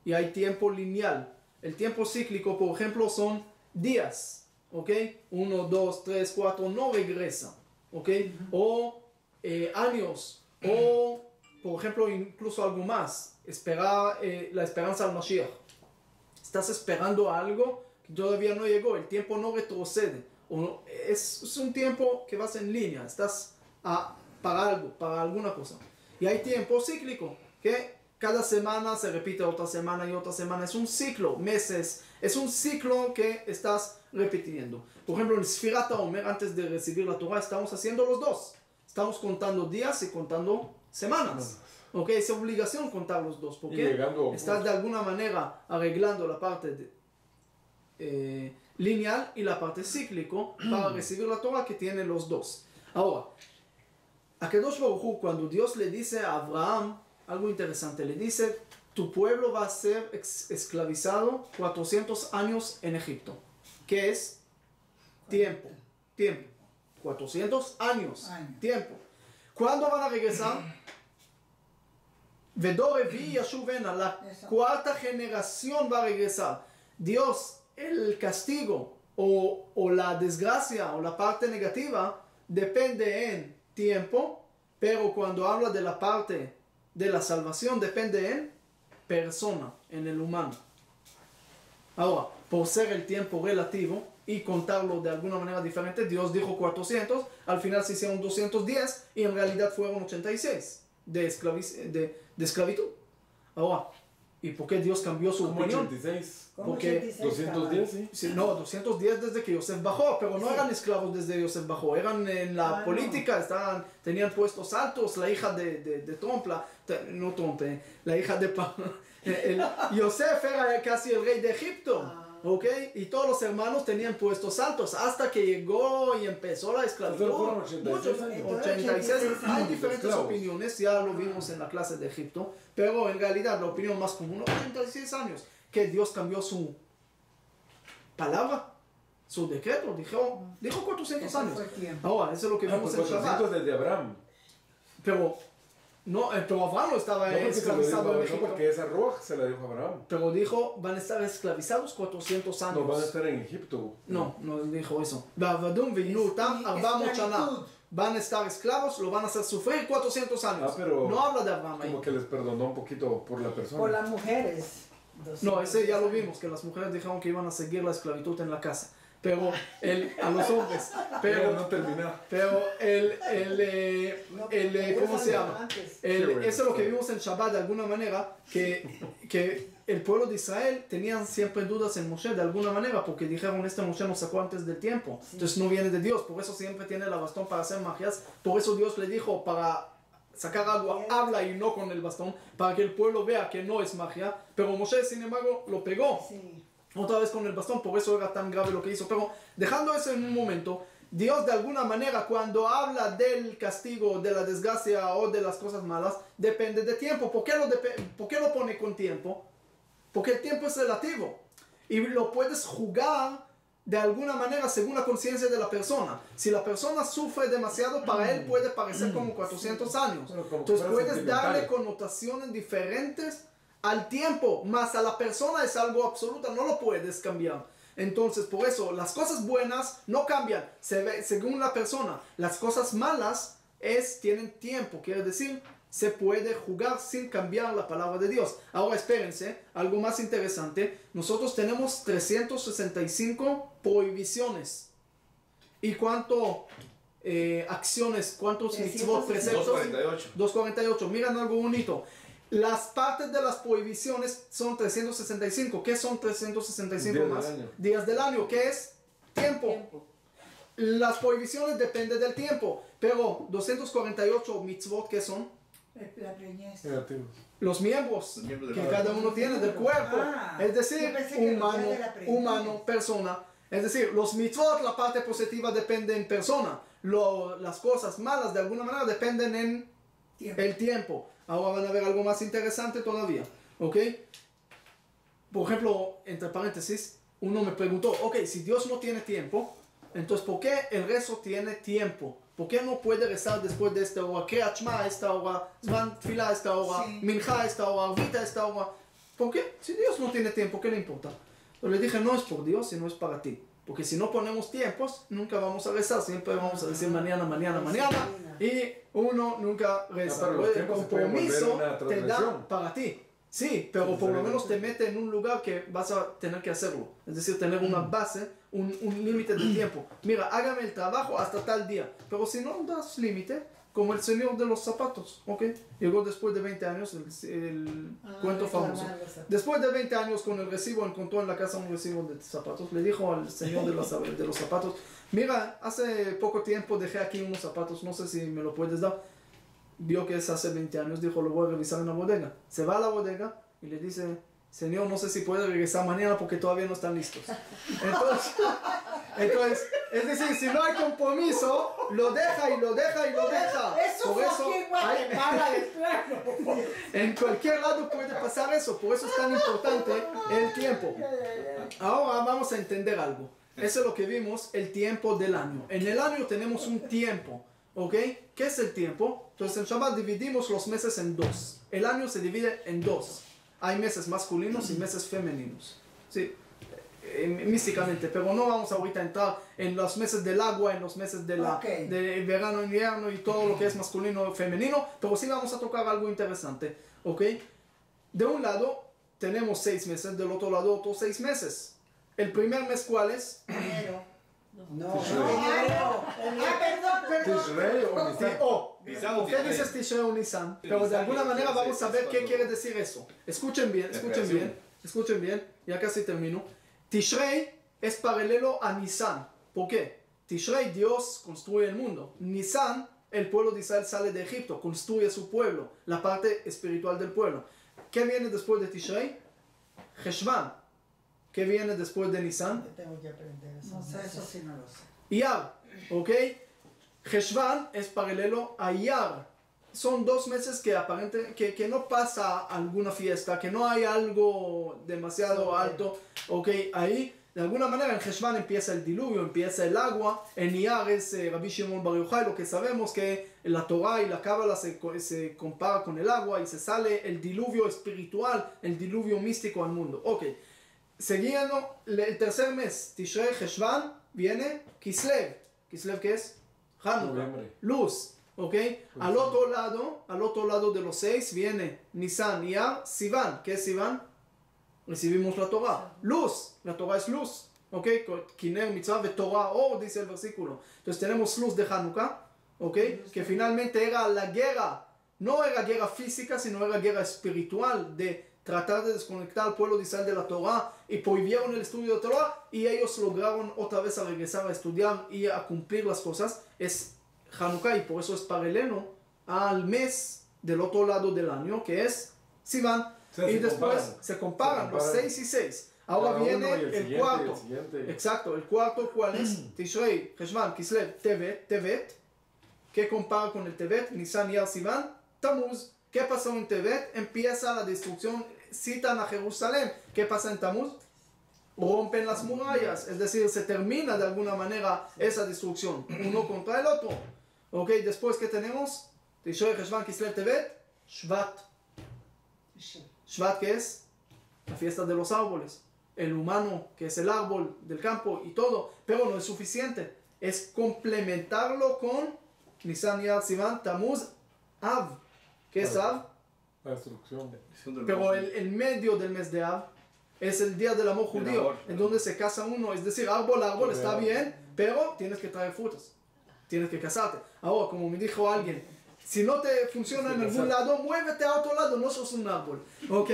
y hay tiempo lineal. El tiempo cíclico, por ejemplo, son días, ¿ok? 1, 2, 3, 4, no regresa, ¿ok? O años. O, por ejemplo, incluso algo más, la esperanza al Mashiach. Estás esperando algo que todavía no llegó, el tiempo no retrocede. Es un tiempo que vas en línea, estás para algo, para alguna cosa. Y hay tiempo cíclico, que cada semana se repite otra semana y otra semana. Es un ciclo, meses. Es un ciclo que estás repitiendo. Por ejemplo, en Sfirat HaOmer, antes de recibir la Torah, estamos haciendo los dos. Estamos contando días y contando semanas. ¿Ok? Es obligación contar los dos. Porque estás de alguna manera arreglando la parte lineal y la parte cíclico para recibir la Torah que tiene los dos. Ahora, Akadosh Baruj Hu, cuando Dios le dice a Abraham algo interesante, le dice: tu pueblo va a ser esclavizado 400 años en Egipto. ¿Qué es? Tiempo. 400 años. Tiempo. ¿Cuándo van a regresar? Vedorevi Yashuvena, la cuarta generación va a regresar. Dios, el castigo o la desgracia o la parte negativa depende en tiempo, pero cuando habla de la parte de la salvación depende en persona, en el humano. Ahora, por ser el tiempo relativo y contarlo de alguna manera diferente, Dios dijo 400, al final se hicieron 210 y en realidad fueron 86 de esclavitud. Ahora, ¿y por qué Dios cambió su opinión? 86. Porque 210, sí. Sí, no, 210 desde que Yosef bajó, pero no eran esclavos desde Yosef bajó, eran en la política, tenían puestos altos, la hija de Trump, la hija de Yosef era casi el rey de Egipto. ¿Ok? Y todos los hermanos tenían puestos altos hasta que llegó y empezó la esclavitud. Muchos, 86. Hay diferentes opiniones, ya lo vimos en la clase de Egipto, pero en realidad la opinión más común, 86 años, que Dios cambió su palabra, su decreto, dijo 400 años. Ahora, eso es lo que vimos en Shabbat. 400 desde Abraham. Pero Abraham no estaba esclavizado en Egipto. Porque esa Ruach se la dijo a Abraham. Pero dijo, van a estar esclavizados 400 años. No, van a estar en Egipto. No dijo eso. Van a estar esclavos, lo van a hacer sufrir 400 años. Pero no habla de Abraham ahí. Como que les perdonó un poquito por la persona. Por las mujeres. No, ese ya lo vimos, que las mujeres dijeron que iban a seguir la esclavitud en la casa. Pero a los hombres. Pero no termina. Pero ¿cómo se llama? Eso es lo que vimos en Shabbat de alguna manera, que el pueblo de Israel tenían siempre dudas en Moshe de alguna manera, porque dijeron, Moshe nos sacó antes del tiempo. Entonces no viene de Dios, por eso siempre tiene el bastón para hacer magias. Por eso Dios le dijo, para sacar agua, habla y no con el bastón, para que el pueblo vea que no es magia. Pero Moshe, sin embargo, lo pegó. Otra vez con el bastón, por eso era tan grave lo que hizo. Pero dejando eso en un momento, Dios de alguna manera cuando habla del castigo, de la desgracia o de las cosas malas, depende de tiempo. ¿Por qué lo pone con tiempo? Porque el tiempo es relativo y lo puedes jugar de alguna manera según la conciencia de la persona. Si la persona sufre demasiado, para él puede parecer como 400 años. Entonces puedes darle connotaciones diferentes al tiempo, más a la persona es algo absoluto, no lo puedes cambiar. Entonces, por eso, las cosas buenas no cambian, según la persona. Las cosas malas tienen tiempo, quiere decir, se puede jugar sin cambiar la palabra de Dios. Ahora, espérense, algo más interesante. Nosotros tenemos 365 prohibiciones. ¿Y cuánto acciones, cuántos mitzvot, preceptos? 248. 248. Miren algo bonito. Las partes de las prohibiciones son 365. ¿Qué son 365 días más? del año. Días del año. ¿Qué es? Tiempo. Las prohibiciones dependen del tiempo. Pero 248 mitzvot, ¿qué son? La preñez. Negativos. Los miembros que cada uno tiene del cuerpo. Es decir, humano, persona. Es decir, los mitzvot, la parte positiva depende en persona. Las cosas malas de alguna manera dependen en el tiempo. Ahora van a ver algo más interesante todavía, ¿ok? Por ejemplo, entre paréntesis, uno me preguntó, ok, si Dios no tiene tiempo, entonces ¿por qué el rezo tiene tiempo? ¿Por qué no puede rezar después de esta hora? Kriyat Shema a esta hora, Zman Tfilah a esta hora, Mincha a esta hora, Arvita a esta hora. ¿Por qué? Si Dios no tiene tiempo, ¿qué le importa? Yo le dije, no es por Dios, sino es para ti. Porque si no ponemos tiempos, nunca vamos a rezar. Siempre vamos a decir mañana. Y uno nunca reza. El compromiso te da para ti. Sí, pero por lo menos te mete en un lugar que vas a tener que hacerlo. Es decir, tener una base, un límite de tiempo. Mira, hágame el trabajo hasta tal día. Pero si no das límite, como el señor de los zapatos, ¿ok? Llegó después de 20 años, el cuento famoso. Después de 20 años con el recibo, encontró en la casa un recibo de zapatos. Le dijo al señor de los zapatos, mira, hace poco tiempo dejé aquí unos zapatos, no sé si me lo puedes dar. Vio que es hace 20 años, dijo, lo voy a revisar en la bodega. Se va a la bodega y le dice, señor, no sé si puede regresar mañana porque todavía no están listos. Entonces, es decir, si no hay compromiso, lo deja y lo deja y lo deja. Eso Por fue eso, aquí en Guatemala de plano. en cualquier lado puede pasar eso, por eso es tan importante el tiempo. Ahora vamos a entender algo. Eso es lo que vimos, el tiempo del año. En el año tenemos un tiempo, ¿ok? ¿Qué es el tiempo? Entonces en Shabbat dividimos los meses en dos. El año se divide en dos. Hay meses masculinos y meses femeninos. Sí, místicamente, pero no vamos ahorita a entrar en los meses del agua, en los meses de verano, invierno y todo lo que es masculino y femenino, pero sí vamos a tocar algo interesante, ¿ok? De un lado tenemos 6 meses, del otro lado otros 6 meses. ¿El primer mes cuál es? Enero. No, perdón. Tishrei o Nisan. Usted dice Tishrei o Nisan, pero de alguna manera vamos a ver qué quiere decir eso. Escuchen bien, ya casi termino. Tishrei es paralelo a Nisan. ¿Por qué? Tishrei, Dios construye el mundo. Nisan, el pueblo de Israel sale de Egipto, construye su pueblo, la parte espiritual del pueblo. ¿Qué viene después de Tishrei? Heshvan. ¿Qué viene después de Nisan? Yo tengo que aprender eso. No sé, eso sí no lo sé. Iyar, ¿ok? Heshvan es paralelo a Iyar. Son 2 meses que no pasa alguna fiesta, que no hay algo demasiado alto, ¿ok? Ahí, de alguna manera, en Heshvan empieza el diluvio, empieza el agua. En Iyar es Rabbi Shimon Bar Yochai, lo que sabemos que la Torah y la Cábala se compara con el agua y se sale el diluvio espiritual, el diluvio místico al mundo. Ok. Siguiendo el tercer mes, Tishrei, Heshvan, viene Kislev. ¿Kislev qué es? Hanukkah, luz, ¿ok? Al otro lado de los 6 viene Nisan, Iyar, Sivan. ¿Qué es Sivan? Recibimos la Torah. Luz, la Torah es luz, ¿ok? Kiner, mitzvah, ve Torah, dice el versículo. Entonces tenemos luz de Hanukkah, ¿ok? Que finalmente era la guerra, no era guerra física, sino era guerra espiritual de tratar de desconectar al pueblo de Israel de la Torah y prohibieron el estudio de la Torah y ellos lograron otra vez a regresar a estudiar y a cumplir las cosas. Es Hanukkah y por eso es paralelo al mes del otro lado del año que es Sivan. Y después se comparan los 6 y 6. Ahora viene el cuarto. Exacto, el cuarto ¿cuál es? Tishrei, Heshvan, Kislev, Tevet. ¿Qué compara con el Tevet? Nisan, Iyar, Sivan, Tamuz. ¿Qué pasó en Tevet? Empieza la destrucción, citan a Jerusalén. ¿Qué pasa en Tamuz? Rompen las murallas, es decir, se termina de alguna manera esa destrucción, uno contra el otro. Ok, después ¿qué tenemos? Tishrei, Heshvan, Kislev, Tevet, Shvat. Shvat, ¿qué es? La fiesta de los árboles. El humano, que es el árbol del campo y todo, pero no es suficiente. Es complementarlo con Nisan, Iyar, Sivan, Tamuz, Av. ¿Qué es Av? La destrucción. Pero el medio del mes de Av es el día del amor judío, en donde se casa uno. Es decir, árbol está bien, pero tienes que traer frutas. Tienes que casarte. Ahora, como me dijo alguien, si no te funciona en algún lado, muévete a otro lado, no sos un árbol. ¿Ok?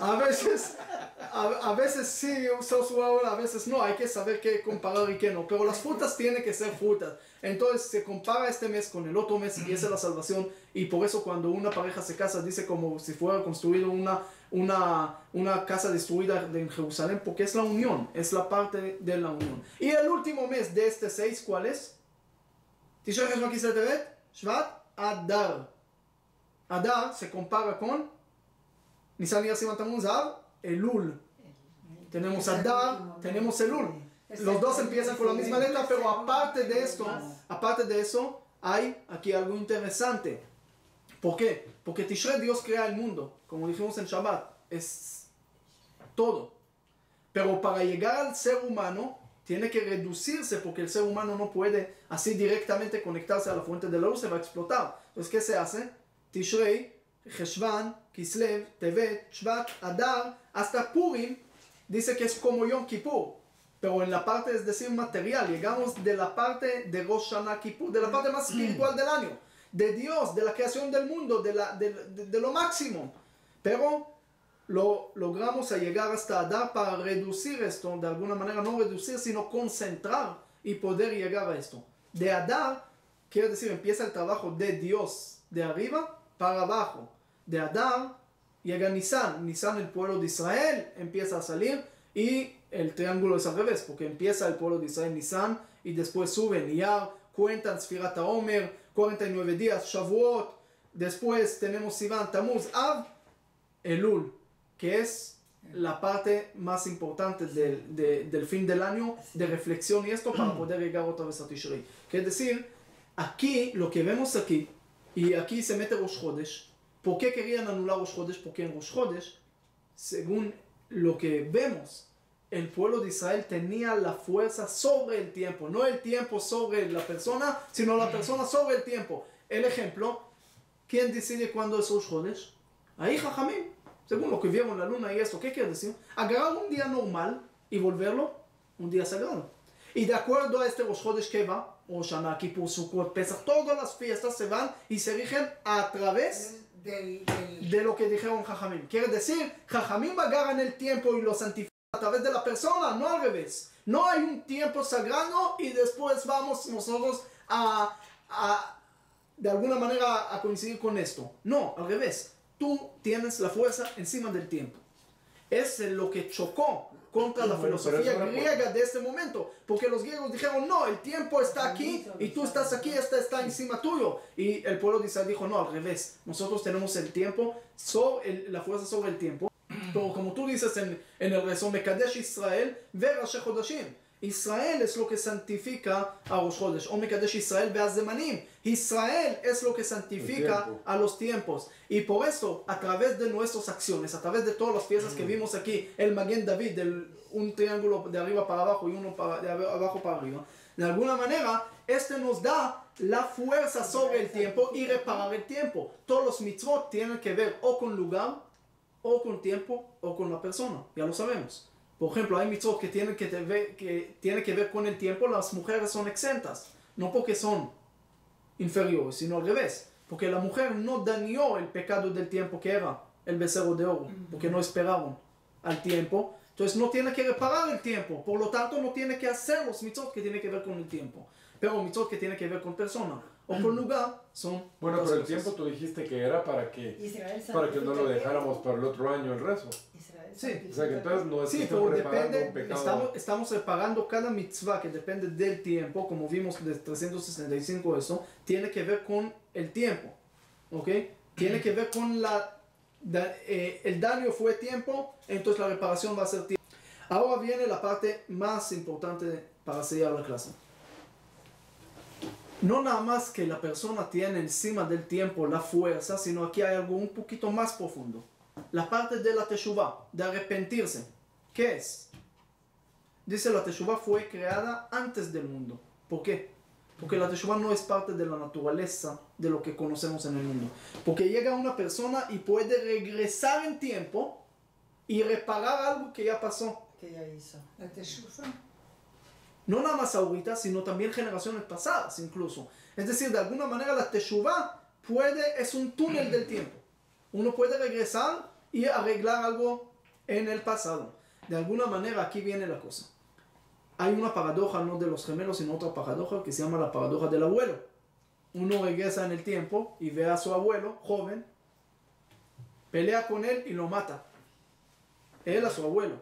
A veces sí sos un árbol, a veces no. Hay que saber qué comparar y qué no. Pero las frutas tienen que ser frutas. Entonces se compara este mes con el otro mes y esa es la salvación. Y por eso cuando una pareja se casa, dice como si fuera construido una casa destruida en Jerusalén, porque es la unión, es la parte de la unión. Y el último mes de este 6, ¿cuál es? Tishrei, Heshvan, Kislev, Tevet, Shvat, Adar. Adar se compara con Nisan, Iyar, Sivan, Tamuz, Av, Elul. Tenemos Adar, tenemos Elul. Los dos empiezan con la misma letra, pero aparte de eso, hay aquí algo interesante. ¿Por qué? Porque Tishrei, Dios crea el mundo, como dijimos en Shabbat, es todo. Pero para llegar al ser humano, tiene que reducirse porque el ser humano no puede así directamente conectarse a la fuente de la luz, se va a explotar. Entonces, ¿qué se hace? Tishrei, Heshvan, Kislev, Tevet, Shvat, Adar, hasta Purim, dice que es como Yom Kippur. pero en la parte, es decir, material, llegamos de la parte de Rosh Hashanah Kippur, de la parte más espiritual del año, de Dios, de la creación del mundo, de lo máximo, pero lo logramos a llegar hasta Adar para reducir esto, de alguna manera no reducir, sino concentrar y poder llegar a esto. De Adar, quiere decir, empieza el trabajo de Dios, de arriba para abajo. De Adar llega Nisan, Nisan el pueblo de Israel empieza a salir y el triángulo es al revés, porque empieza el pueblo de Israel Nisan y después sube Niyar, cuentan Sfirat HaOmer, 49 días, Shavuot, después tenemos Sivan, Tamuz, Av, Elul, que es la parte más importante del fin del año, de reflexión y esto para poder llegar otra vez a Tishrei. Que es decir, aquí, lo que vemos aquí, y aquí se mete Rosh Chodesh. ¿Por qué querían anular Rosh Chodesh? Porque en Rosh Chodesh, según lo que vemos, el pueblo de Israel tenía la fuerza sobre el tiempo. No el tiempo sobre la persona, sino la persona sobre el tiempo. El ejemplo, ¿quién decide cuándo es Rosh Chodesh? Ahí Jajamim. Según lo que vieron la luna y esto, ¿qué quiere decir? Agarrar un día normal y volverlo un día sagrado. Y de acuerdo a este Rosh Chodesh que va, Rosh Hashanah, Kippur, Sukkot, Pesach, todas las fiestas se van y se rigen a través de lo que dijeron Jajamim. Quiere decir, Jajamim agarran el tiempo y lo santifican a través de la persona, no al revés. No hay un tiempo sagrado y después vamos nosotros de alguna manera a coincidir con esto. No, al revés. Tú tienes la fuerza encima del tiempo. Es lo que chocó contra la filosofía griega de este momento. Porque los griegos dijeron, no, el tiempo está aquí y tú estás aquí, está encima tuyo. Y el pueblo de Israel dijo, no, al revés. Nosotros tenemos el tiempo, la fuerza sobre el tiempo. Pero como tú dices en el resumen, Mekadesh Israel, Verash Chodashim. Israel es lo que santifica a Rosh Chodesh. O Mekadesh Israel Be'azemanim. Israel es lo que santifica a los tiempos. Y por eso, a través de nuestras acciones, a través de todas las piezas que vimos aquí, el Maguen David, un triángulo de arriba para abajo y uno de abajo para arriba, de alguna manera, este nos da la fuerza sobre el tiempo y reparar el tiempo. Todos los mitzvot tienen que ver o con lugar, o con tiempo, o con la persona. Ya lo sabemos. Por ejemplo, hay mitzvot que tienen que ver con el tiempo. Las mujeres son exentas. No porque son inferiores, sino al revés. Porque la mujer no dañó el pecado del tiempo que era el becerro de oro. Porque no esperaron al tiempo. Entonces no tiene que reparar el tiempo. Por lo tanto, no tiene que hacer los mitzvot que tienen que ver con el tiempo. Pero mitzvot que tienen que ver con persona o con lugar son... Bueno, pero el tiempo tú dijiste que era para que no lo dejáramos para el otro año el rezo. Sí. O sea que entonces no es que pero reparando un pecado. estamos reparando cada mitzvah que depende del tiempo, como vimos de 365 eso, tiene que ver con el tiempo, ¿ok? Tiene que ver con el daño fue tiempo, entonces la reparación va a ser tiempo. Ahora viene la parte más importante para sellar la clase. No nada más que la persona tiene encima del tiempo la fuerza, sino aquí hay algo un poquito más profundo. La parte de la teshuvah, de arrepentirse. ¿Qué es? Dice la teshuvah fue creada antes del mundo. ¿Por qué? Porque la teshuvah no es parte de la naturaleza de lo que conocemos en el mundo. Porque llega una persona y puede regresar en tiempo y reparar algo que ya pasó. Que ya hizo. La teshuvah. No nada más ahorita, sino también generaciones pasadas incluso. Es decir, de alguna manera la teshuvah es un túnel del tiempo. Uno puede regresar y arreglar algo en el pasado. De alguna manera aquí viene la cosa. Hay una paradoja, no de los gemelos, sino otra paradoja que se llama la paradoja del abuelo. Uno regresa en el tiempo y ve a su abuelo, joven, pelea con él y lo mata. Él a su abuelo.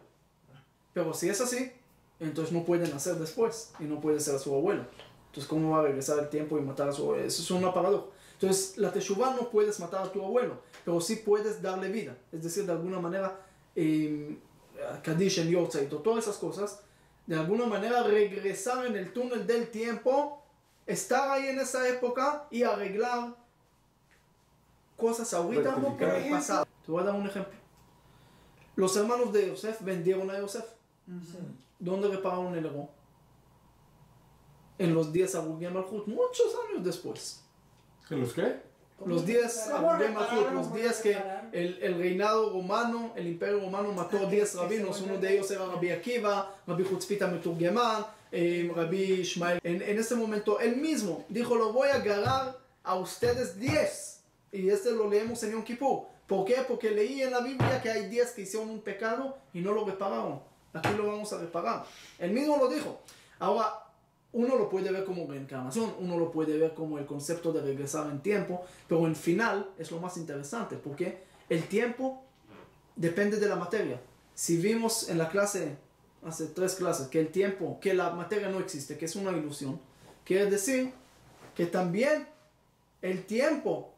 Pero si es así, entonces no puede nacer después y no puede ser su abuelo. Entonces, ¿cómo va a regresar el tiempo y matar a su abuelo? Eso es una paradoja. Entonces, la teshuvah no puedes matar a tu abuelo, pero sí puedes darle vida. Es decir, de alguna manera, Kaddish en Yortzeit, todas esas cosas, de alguna manera regresar en el túnel del tiempo, estar ahí en esa época y arreglar cosas ahorita o en el pasado. Te voy a dar un ejemplo. Los hermanos de Yosef vendieron a Yosef. ¿Dónde repararon el ego? En los 10 Abugei Malchut, muchos años después. ¿En los qué? Los 10 Abugei Malchut, los días que el reinado romano, el imperio romano mató 10 rabinos, uno de ellos era Rabbi Akiva, Rabbi Hutzpita Meturgeman, Rabbi Ishmael. En este momento él mismo dijo, lo voy a agarrar a ustedes 10. Y lo leemos en Yom Kippur. ¿Por qué? Porque leí en la Biblia que hay 10 que hicieron un pecado y no lo repararon. Aquí lo vamos a reparar. Él mismo lo dijo. Ahora, uno lo puede ver como reencarnación, uno lo puede ver como el concepto de regresar en tiempo, pero en final es lo más interesante, porque el tiempo depende de la materia. Si vimos en la clase, hace 3 clases, que el tiempo, que la materia no existe, que es una ilusión, quiere decir que también el tiempo,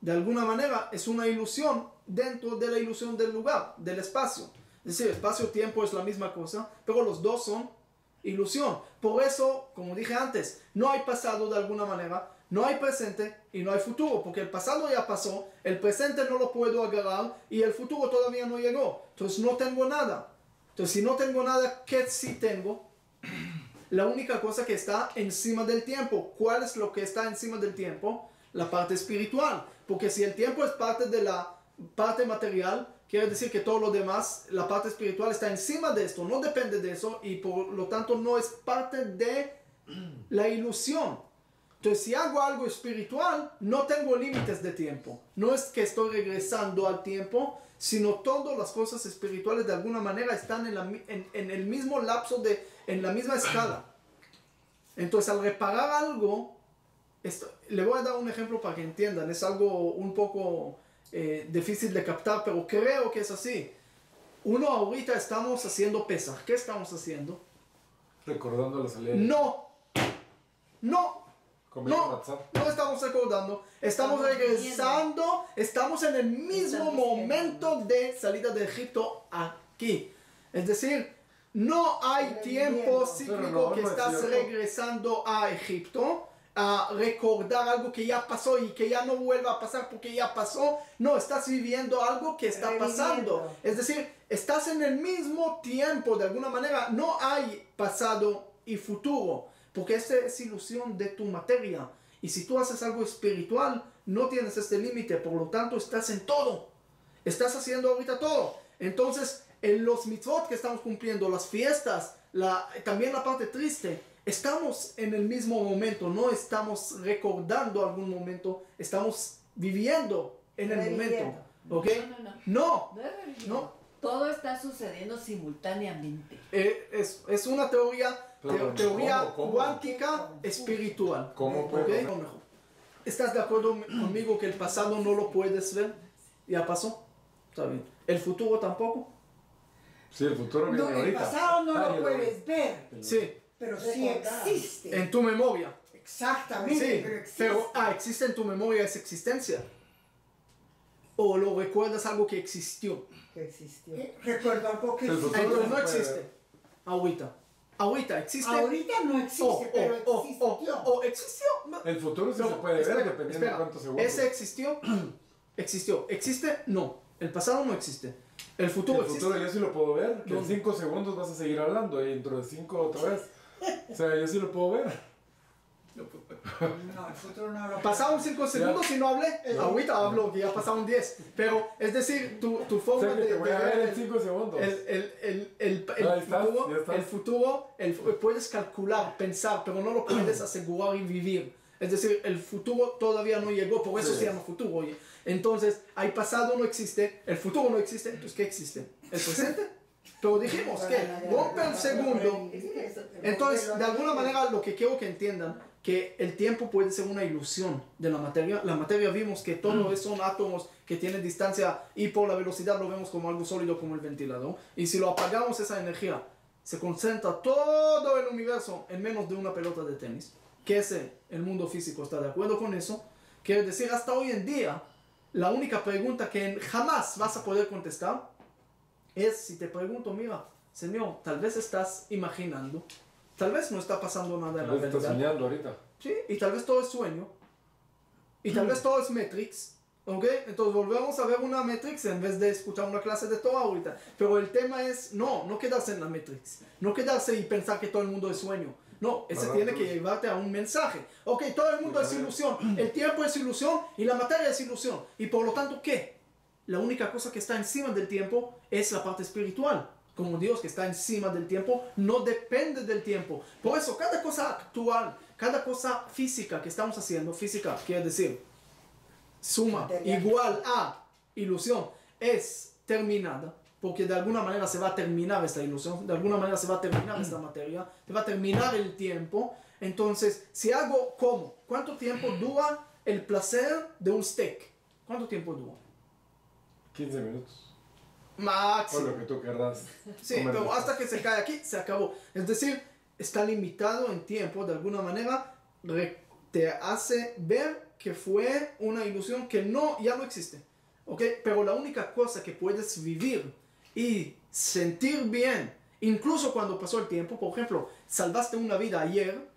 de alguna manera, es una ilusión dentro de la ilusión del lugar, del espacio. Es decir, espacio-tiempo es la misma cosa, pero los dos son ilusión. Por eso, como dije antes, no hay pasado de alguna manera, no hay presente y no hay futuro, porque el pasado ya pasó, el presente no lo puedo agarrar y el futuro todavía no llegó. Entonces no tengo nada. Entonces si no tengo nada, ¿qué sí tengo? La única cosa que está encima del tiempo. ¿Cuál es lo que está encima del tiempo? La parte espiritual. Porque si el tiempo es parte de la parte material, quiere decir que todo lo demás, la parte espiritual está encima de esto, no depende de eso y por lo tanto no es parte de la ilusión. Entonces si hago algo espiritual, no tengo límites de tiempo. No es que estoy regresando al tiempo, sino todas las cosas espirituales de alguna manera están en el mismo lapso, en la misma escala. Entonces al reparar algo, le voy a dar un ejemplo para que entiendan, es algo un poco difícil de captar, pero creo que es así. Ahorita estamos haciendo Pesaj. ¿Qué estamos haciendo? Recordando la salida. No estamos recordando. Estamos regresando. Estamos en el mismo momento de salida de Egipto aquí. Es decir, no hay tiempo cíclico que estás regresando a Egipto a recordar algo que ya pasó y que ya no vuelva a pasar porque ya pasó. No, estás viviendo algo que está pasando. Es decir, estás en el mismo tiempo de alguna manera. No hay pasado y futuro, porque esta es ilusión de tu materia. Y si tú haces algo espiritual, no tienes este límite, por lo tanto estás en todo. Estás haciendo ahorita todo. Entonces, en los mitzvot que estamos cumpliendo, las fiestas, también la parte triste, estamos en el mismo momento, no estamos recordando algún momento, estamos viviendo en el momento. ¿Ok? No. Todo está sucediendo simultáneamente. Es una teoría cuántica espiritual. ¿Cómo puede? ¿Okay? ¿Estás de acuerdo conmigo que el pasado no lo puedes ver? Ya pasó. Está bien. ¿El futuro tampoco? Sí, el futuro viene ahorita. El pasado no lo puedes ver. Sí. Pero sí existe. En tu memoria. Exactamente, Sí, pero existe. pero existe en tu memoria esa existencia. O lo recuerdas algo que existió. Recuerdo algo que Entonces no existe. Ahorita existe. Ahorita no existe, pero existió. Existió. El futuro sí se puede ver dependiendo de cuántos segundos. ¿Ese existió? ¿Existe? No. El pasado no existe. El futuro existe. El futuro yo sí lo puedo ver. Que en 5 segundos vas a seguir hablando y dentro de 5 otra vez. O sea, yo sí lo puedo ver. No, el futuro no lo pasaron 5 segundos y no hablé. Ahorita hablo, que ya pasaron 10. Pero, es decir, tu forma o sea, que te voy a ver en 5 segundos. El futuro, puedes calcular, pensar, pero no lo puedes asegurar y vivir. Es decir, el futuro todavía no llegó, por eso se llama futuro. Entonces, hay pasado no existe, el futuro no existe, entonces ¿qué existe? ¿El presente? Pero dijimos que rompe el segundo. Entonces, de alguna manera, lo que quiero que entiendan, que el tiempo puede ser una ilusión de la materia. La materia vimos que todos son átomos que tienen distancia y por la velocidad lo vemos como algo sólido como el ventilador. Y si lo apagamos esa energía, se concentra todo el universo en menos de una pelota de tenis. Que el mundo físico está de acuerdo con eso. Quiere decir, hasta hoy en día, la única pregunta que jamás vas a poder contestar es si te pregunto, mira, Señor, tal vez estás imaginando, tal vez no está pasando nada en la realidad. Estás soñando ahorita. Sí, y tal vez todo es sueño. Y tal vez todo es Matrix. ¿Ok? Entonces volvemos a ver una Matrix en vez de escuchar una clase de Torah ahorita. Pero el tema es, no quedarse en la Matrix. No quedarse y pensar que todo el mundo es sueño. No, ese tiene que llevarte a un mensaje. Ok, todo el mundo es ilusión. El tiempo es ilusión y la materia es ilusión. Y por lo tanto, ¿qué? la única cosa que está encima del tiempo es la parte espiritual. Como Dios que está encima del tiempo, no depende del tiempo. Por eso, cada cosa actual, cada cosa física que estamos haciendo, física quiere decir suma igual a ilusión, es terminada. Porque de alguna manera se va a terminar esta ilusión, de alguna manera se va a terminar esta materia, se va a terminar el tiempo. Entonces, si hago como, ¿cuánto tiempo dura el placer de un steak? ¿Cuánto tiempo dura? 15 minutos. Máximo. O lo que tú querrás. Sí, pero hasta que se cae aquí, se acabó. Es decir, está limitado en tiempo, de alguna manera, te hace ver que fue una ilusión que ya no existe. ¿Ok? Pero la única cosa que puedes vivir y sentir bien, incluso cuando pasó el tiempo, por ejemplo, salvaste una vida ayer,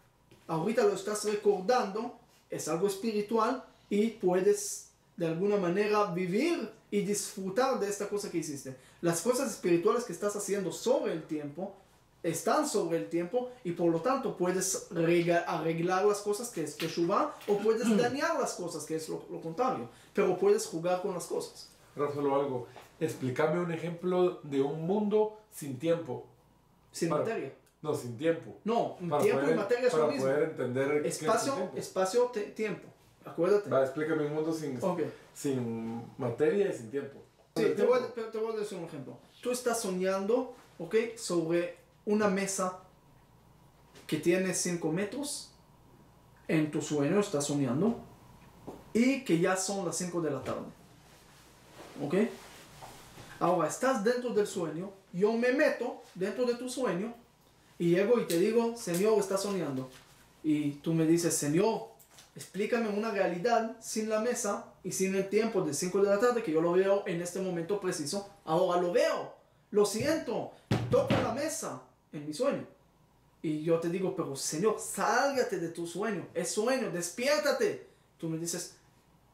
ahorita lo estás recordando, es algo espiritual y puedes de alguna manera vivir y disfrutar de esta cosa que hiciste. Las cosas espirituales que estás haciendo sobre el tiempo, están sobre el tiempo y por lo tanto puedes arreglar las cosas que es Teshuvah o puedes dañar las cosas que es lo contrario, pero puedes jugar con las cosas. Pero solo algo, explícame un ejemplo de un mundo sin tiempo. Sin materia. No, sin tiempo. No, tiempo y materia es lo mismo. Para poder entender espacio, tiempo. Acuérdate. Va, explícame un mundo sin materia y sin tiempo. Sí, te voy a decir un ejemplo. Tú estás soñando, ¿ok? Sobre una mesa que tiene 5 metros. En tu sueño estás soñando. Y que ya son las 5 de la tarde. ¿Ok? Ahora, estás dentro del sueño. Yo me meto dentro de tu sueño. Y llego y te digo, Señor, estás soñando. Y tú me dices, Señor, explícame una realidad sin la mesa y sin el tiempo de 5 de la tarde que yo lo veo en este momento preciso. Ahora lo veo, lo siento, toco la mesa en mi sueño. Y yo te digo, pero Señor, sálgate de tu sueño, es sueño, despiértate. Tú me dices,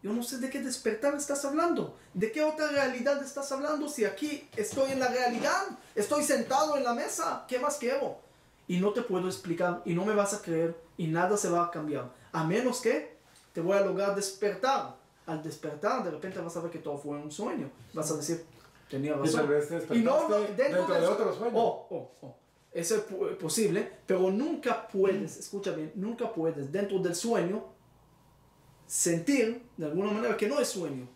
yo no sé de qué despertar estás hablando. ¿De qué otra realidad estás hablando si aquí estoy en la realidad? Estoy sentado en la mesa, ¿qué más quiero? Y no te puedo explicar y no me vas a creer y nada se va a cambiar. A menos que te voy a lograr despertar. Al despertar, de repente vas a ver que todo fue un sueño. Vas a decir, tenía razón. Y tal vez te despertaste dentro de otro sueño. Eso es posible, pero nunca puedes, escucha bien, nunca puedes dentro del sueño sentir de alguna manera que no es sueño.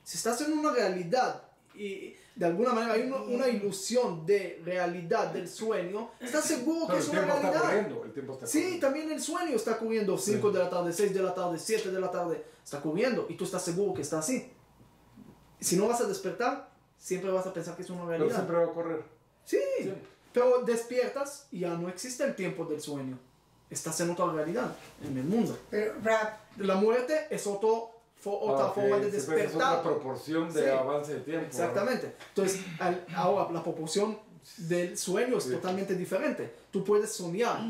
Si estás en una realidad y de alguna manera hay una ilusión de realidad del sueño, estás seguro que es una realidad. El tiempo está corriendo. Sí, también el sueño está corriendo 5 de la tarde, 6 de la tarde, 7 de la tarde, está corriendo y tú estás seguro que está así. Si no vas a despertar, siempre vas a pensar que es una realidad. Pero siempre va a correr. Sí, pero despiertas y ya no existe el tiempo del sueño. Estás en otra realidad, en el mundo. Pero, la muerte es otra forma de despertar. Es otra proporción de avance de tiempo. Exactamente. Entonces, ahora la proporción del sueño es totalmente diferente. Tú puedes soñar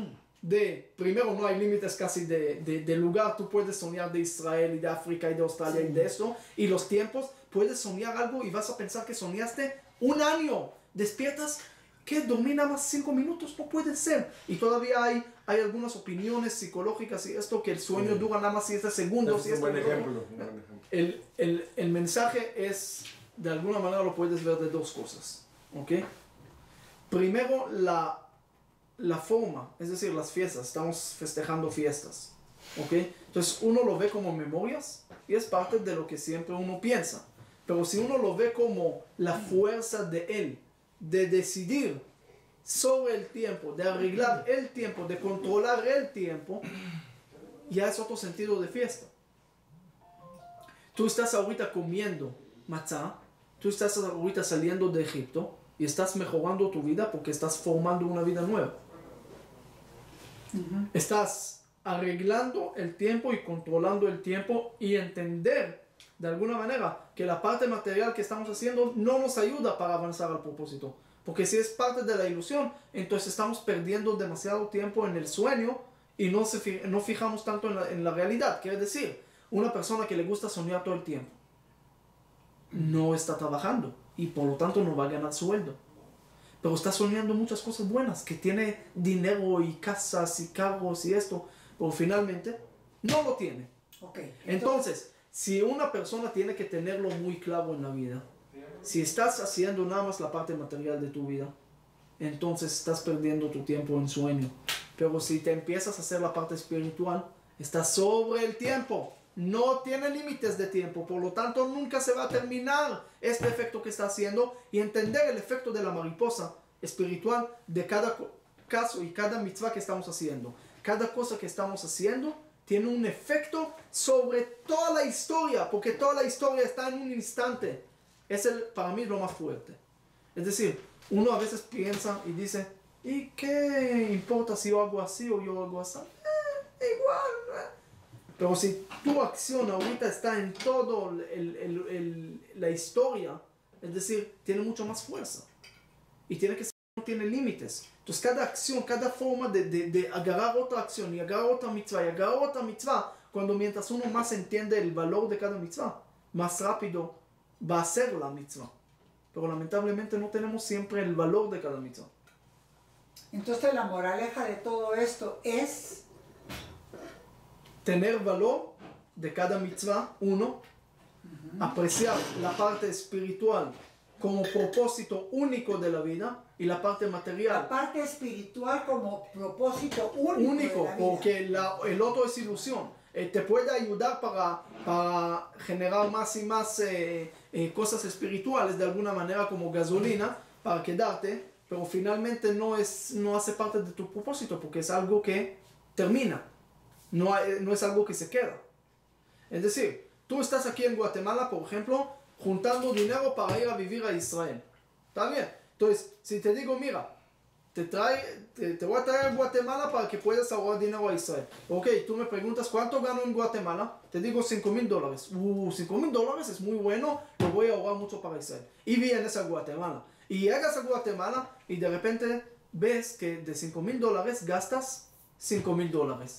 primero no hay límites casi de lugar, tú puedes soñar de Israel y de África y de Australia y de esto, y los tiempos, puedes soñar algo y vas a pensar que soñaste un año. Despiertas, ¿qué? ¿Dormí nada más 5 minutos? No puede ser. Y todavía hay algunas opiniones psicológicas y esto, que el sueño dura nada más 7 segundos. Es un buen ejemplo. El mensaje es, de alguna manera lo puedes ver de 2 cosas. ¿Ok? Primero, la forma, es decir, las fiestas. Estamos festejando fiestas. ¿Ok? Entonces uno lo ve como memorias y es parte de lo que siempre uno piensa. Pero si uno lo ve como la fuerza de él, de decidir sobre el tiempo, de arreglar el tiempo, de controlar el tiempo, ya es otro sentido de fiesta. Tú estás ahorita comiendo matzah, tú estás ahorita saliendo de Egipto y estás mejorando tu vida porque estás formando una vida nueva. Estás arreglando el tiempo y controlando el tiempo y entender de alguna manera que la parte material que estamos haciendo no nos ayuda para avanzar al propósito. Porque si es parte de la ilusión, entonces estamos perdiendo demasiado tiempo en el sueño y no fijamos tanto en la realidad. Quiere decir, una persona que le gusta soñar todo el tiempo no está trabajando y por lo tanto no va a ganar sueldo. Pero está soñando muchas cosas buenas, que tiene dinero y casas y carros y esto, pero finalmente no lo tiene. Okay. Entonces, si una persona tiene que tenerlo muy claro en la vida, si estás haciendo nada más la parte material de tu vida, entonces estás perdiendo tu tiempo en sueño. Pero si te empiezas a hacer la parte espiritual, estás sobre el tiempo. No tiene límites de tiempo, por lo tanto nunca se va a terminar este efecto que está haciendo, y entender el efecto de la mariposa espiritual de cada caso y cada mitzvah que estamos haciendo. Cada cosa que estamos haciendo tiene un efecto sobre toda la historia, porque toda la historia está en un instante. Para mí, lo más fuerte. Es decir, uno a veces piensa y dice, ¿y qué importa si yo hago así o yo hago así? Igual. Pero si tu acción ahorita está en todo la historia, es decir, tiene mucho más fuerza. Y tiene que ser, no tiene límites. Entonces cada acción, cada forma de agarrar otra acción y agarrar otra mitzvah y agarrar otra mitzvah, mientras uno más entiende el valor de cada mitzvah, más rápido va a ser la mitzvah. Pero lamentablemente no tenemos siempre el valor de cada mitzvah. Entonces la moraleja de todo esto es tener valor de cada mitzvah, uno, apreciar la parte espiritual como propósito único de la vida, y la parte material. La parte espiritual como propósito único de la vida. Porque el otro es ilusión. Te puede ayudar para generar más y más cosas espirituales de alguna manera, como gasolina para quedarte, pero finalmente no hace parte de tu propósito, porque es algo que termina, no es algo que se queda. Es decir, tú estás aquí en Guatemala, por ejemplo, juntando dinero para ir a vivir a Israel. ¿Está bien? Entonces, si te digo, mira, te voy a traer a Guatemala para que puedas ahorrar dinero a Israel. Ok, tú me preguntas, ¿cuánto gano en Guatemala? Te digo $5,000. $5,000 es muy bueno, lo voy a ahorrar mucho para Israel. Y vienes a Guatemala. Y llegas a Guatemala y de repente ves que de $5,000 gastas $5,000.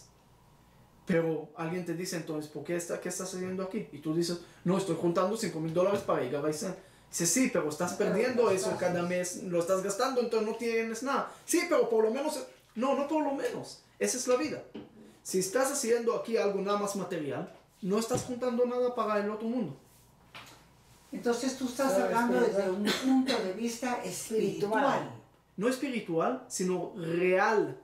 Pero alguien te dice entonces, ¿qué estás haciendo aquí? Y tú dices, no, estoy juntando $5,000 para llegar a Israel. Dice, sí, pero estás perdiendo eso cada mes, lo estás gastando, entonces no tienes nada. Sí, pero por lo menos, no por lo menos, esa es la vida. Si estás haciendo aquí algo nada más material, no estás juntando nada para el otro mundo. Entonces tú estás hablando desde un punto de vista espiritual. No espiritual, sino real.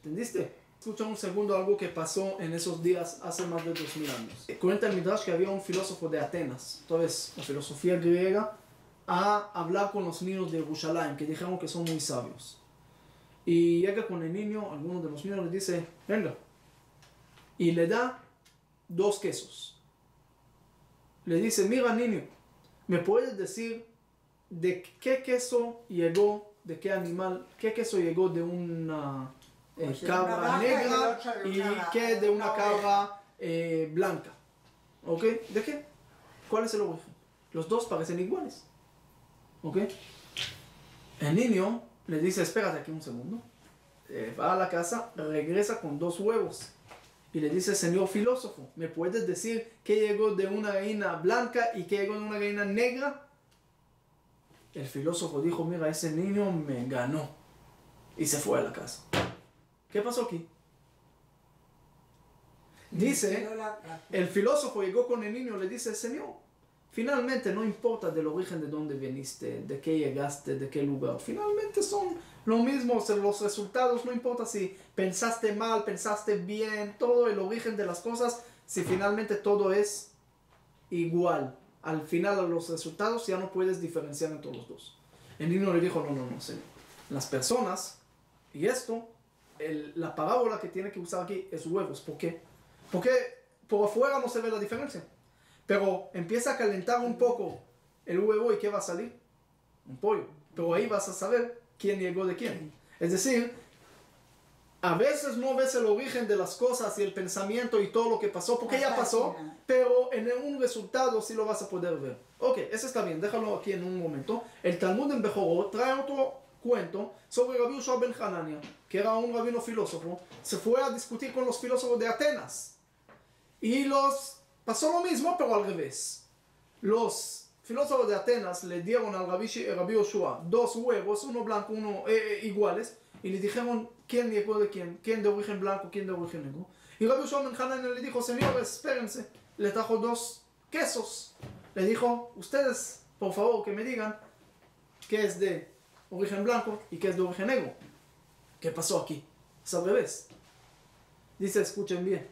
¿Entendiste? Escucha un segundo algo que pasó en esos días hace más de 2000 años. Cuenta el Midrash que había un filósofo de Atenas, entonces la filosofía griega, a hablar con los niños de Jerusalén, que dijeron que son muy sabios. Y llega con el niño, alguno de los niños le dice, venga, y le da 2 quesos. Le dice, mira niño, ¿me puedes decir de qué queso llegó, de qué animal, qué queso llegó de una cabra negra y qué de una cabra blanca? ¿Ok? ¿De qué? ¿Cuál es el origen? Los dos parecen iguales. ¿Ok? El niño le dice, espérate aquí un segundo. Va a la casa, regresa con 2 huevos. Y le dice, señor filósofo, ¿me puedes decir qué llegó de una gallina blanca y qué llegó de una gallina negra? El filósofo dijo, mira, ese niño me ganó. Y se fue a la casa. ¿Qué pasó aquí? Dice, el filósofo llegó con el niño y le dice, señor, finalmente no importa del origen de dónde viniste, de qué llegaste, de qué lugar. Finalmente son lo mismo, los resultados, no importa si pensaste mal, pensaste bien, todo el origen de las cosas, si finalmente todo es igual. Al final, a los resultados ya no puedes diferenciar entre los dos. El niño le dijo, no, señor. Las personas, y esto, la parábola que tiene que usar aquí es huevos. ¿Por qué? Porque por afuera no se ve la diferencia. Pero empieza a calentar un poco el huevo y ¿qué va a salir? Un pollo. Pero ahí vas a saber quién llegó de quién. Es decir, a veces no ves el origen de las cosas y el pensamiento y todo lo que pasó, porque ya pasó, pero en un resultado sí lo vas a poder ver. Ok, eso está bien, déjalo aquí en un momento. El Talmud en Bejorot trae otro cuento sobre Rabbi Yoshua ben Hanania, que era un rabino filósofo. Se fue a discutir con los filósofos de Atenas. Y pasó lo mismo, pero al revés. Los filósofos de Atenas le dieron al Rabbi Yoshua 2 huevos, uno blanco, uno iguales, y le dijeron quién llegó de quién de origen blanco, quién de origen negro. Y Rabbi Yoshua ben Hanania le dijo, señores, espérense, le trajo 2 quesos. Le dijo, ustedes, por favor, que me digan qué es de origen blanco y qué es de origen negro. ¿Qué pasó aquí? Es al revés. Dice, escuchen bien.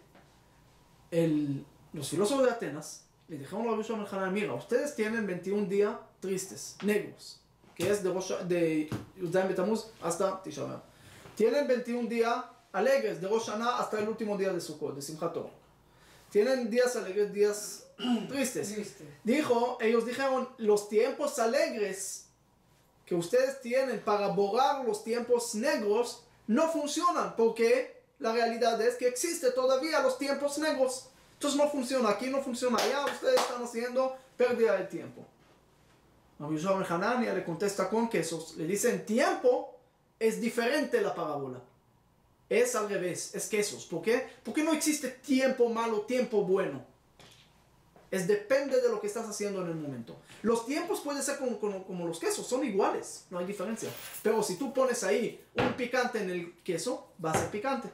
Los filósofos de Atenas le dijeron a Rabbi Yochanan ben Hanan, mira, ustedes tienen 21 días tristes, negros, que es de Yud-Zayin Betamuz hasta Tisha B'Av. Tienen 21 días alegres, de Rosh Hashanah hasta el último día de Sukkot, de Simchat Torah. Tienen días alegres, días tristes. Ellos dijeron, los tiempos alegres que ustedes tienen para borrar los tiempos negros no funcionan, porque la realidad es que existe todavía los tiempos negros. Entonces no funciona, aquí no funciona, allá ustedes están haciendo pérdida de tiempo. Rabbi Yochanan ben Hanania le contesta con quesos, le dicen, tiempo es diferente la parábola. Es al revés, es quesos. ¿Por qué? Porque no existe tiempo malo, tiempo bueno. Depende de lo que estás haciendo en el momento. Los tiempos pueden ser como los quesos, son iguales, no hay diferencia. Pero si tú pones ahí un picante en el queso, va a ser picante.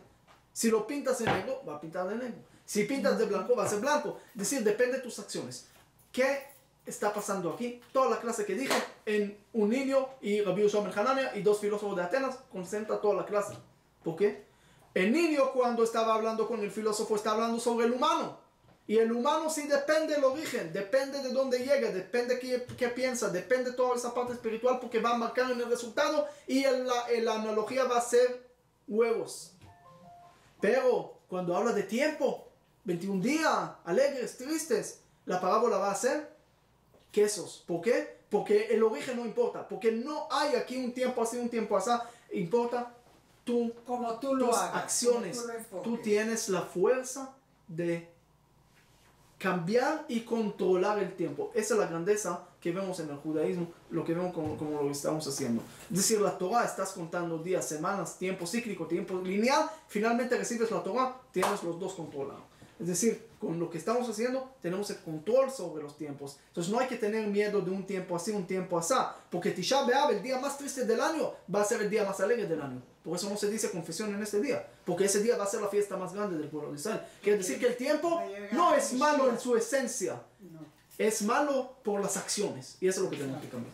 Si lo pintas en negro, va a pintar de negro. Si pintas de blanco, va a ser blanco. Es decir, depende de tus acciones. ¿Qué está pasando aquí? Toda la clase que dije, en un niño y Rabbi Yochanan ben Hanania y 2 filósofos de Atenas, concentra toda la clase. ¿Por qué? El niño, cuando estaba hablando con el filósofo, está hablando sobre el humano. Y el humano sí depende del origen, depende de dónde llega, depende qué piensa, depende de toda esa parte espiritual, porque va a marcar en el resultado y la analogía va a ser huevos. Pero cuando habla de tiempo, 21 días, alegres, tristes, la parábola va a ser quesos. ¿Por qué? Porque el origen no importa, porque no hay aquí un tiempo así, un tiempo así, importa como tú lo tus hagas, acciones. Tú tienes la fuerza de cambiar y controlar el tiempo. Esa es la grandeza que vemos en el judaísmo, lo que vemos como lo estamos haciendo. Es decir, la Torah, estás contando días, semanas, tiempo cíclico, tiempo lineal, finalmente recibes la Torah, tienes los dos controlados. Es decir, con lo que estamos haciendo, tenemos el control sobre los tiempos. Entonces no hay que tener miedo de un tiempo así, un tiempo así, porque Tisha B'Av, el día más triste del año, va a ser el día más alegre del año. Por eso no se dice confesión en este día, porque ese día va a ser la fiesta más grande del pueblo de Israel. Quiere decir que el tiempo no es malo en su esencia, es malo por las acciones, y eso es lo que tenemos que cambiar.